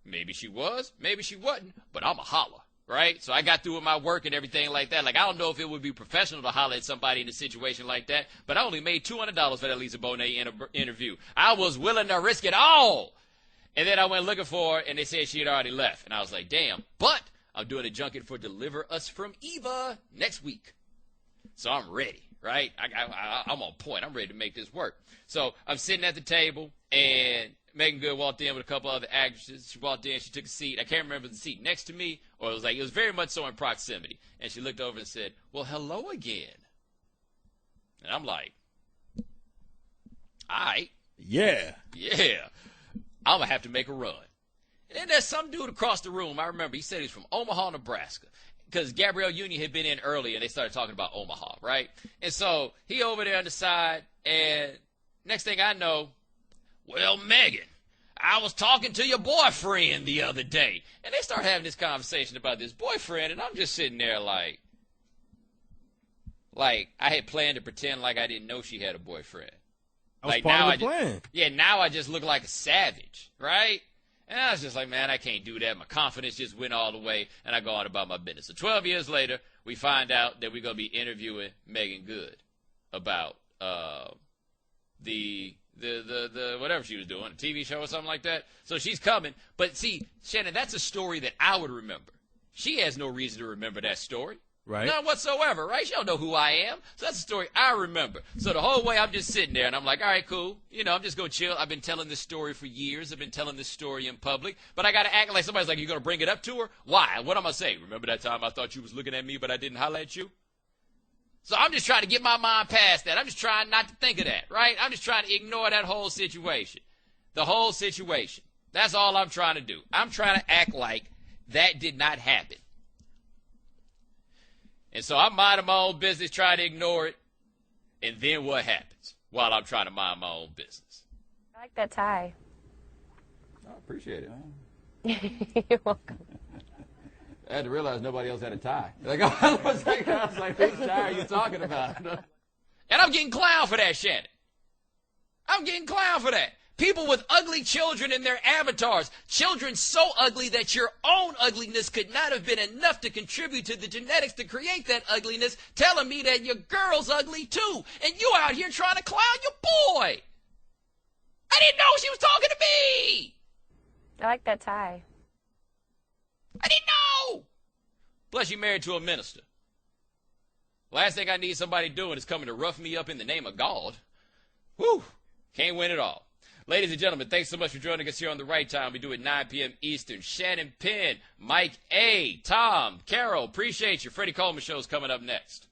maybe she was, maybe she wasn't, but I'm a holler, right? So I got through with my work and everything like that. Like, I don't know if it would be professional to holler at somebody in a situation like that, but I only made $200 for that Lisa Bonet interview. I was willing to risk it all. And then I went looking for her, and they said she had already left. And I was like, damn, but I'm doing a junket for Deliver Us from Eva next week. So I'm ready, right? I'm on point. I'm ready to make this work. So I'm sitting at the table, and Megan Good walked in with a couple other actresses. She walked in, she took a seat. I can't remember the seat next to me, or it was very much so in proximity. And she looked over and said, well, hello again. And I'm like, all right. Yeah. I'm going to have to make a run. And then there's some dude across the room. I remember he said he's from Omaha, Nebraska. Because Gabrielle Union had been in early, and they started talking about Omaha, right? And so he over there on the side, and next thing I know, well, Megan, I was talking to your boyfriend the other day. And they start having this conversation about this boyfriend, and I'm just sitting there like I had planned to pretend like I didn't know she had a boyfriend. That was part of the plan. Now I just look like a savage, right? And I was just like, man, I can't do that. My confidence just went all the way, and I go on about my business. So 12 years later, we find out that we're going to be interviewing Megan Good about the whatever she was doing, a TV show or something like that. So she's coming. But see, Shannon, that's a story that I would remember. She has no reason to remember that story. Right. None whatsoever, right? She don't know who I am. So that's a story I remember. So the whole way I'm just sitting there, and I'm like, all right, cool. I'm just going to chill. I've been telling this story for years. I've been telling this story in public. But I got to act like somebody's like, you going to bring it up to her? Why? What am I saying? Remember that time I thought you was looking at me, but I didn't holler at you? So I'm just trying to get my mind past that. I'm just trying not to think of that, right? I'm just trying to ignore that whole situation. The whole situation. That's all I'm trying to do. I'm trying to act like that did not happen. And so I'm minding my own business, trying to ignore it. And then what happens while I'm trying to mind my own business? I like that tie. I appreciate it. You're welcome. I had to realize nobody else had a tie. I was like, whose tie are you talking about? And I'm getting clowned for that, Shannon. I'm getting clowned for that. People with ugly children in their avatars. Children so ugly that your own ugliness could not have been enough to contribute to the genetics to create that ugliness, telling me that your girl's ugly too. And you out here trying to clown your boy. I didn't know she was talking to me. I like that tie. I didn't know. Plus, you're married to a minister. Last thing I need somebody doing is coming to rough me up in the name of God. Whew. Can't win it all. Ladies and gentlemen, thanks so much for joining us here on The Right Time. We do it 9 p.m. Eastern. Shannon Penn, Mike A., Tom, Carol, appreciate you. Freddie Coleman Show's coming up next.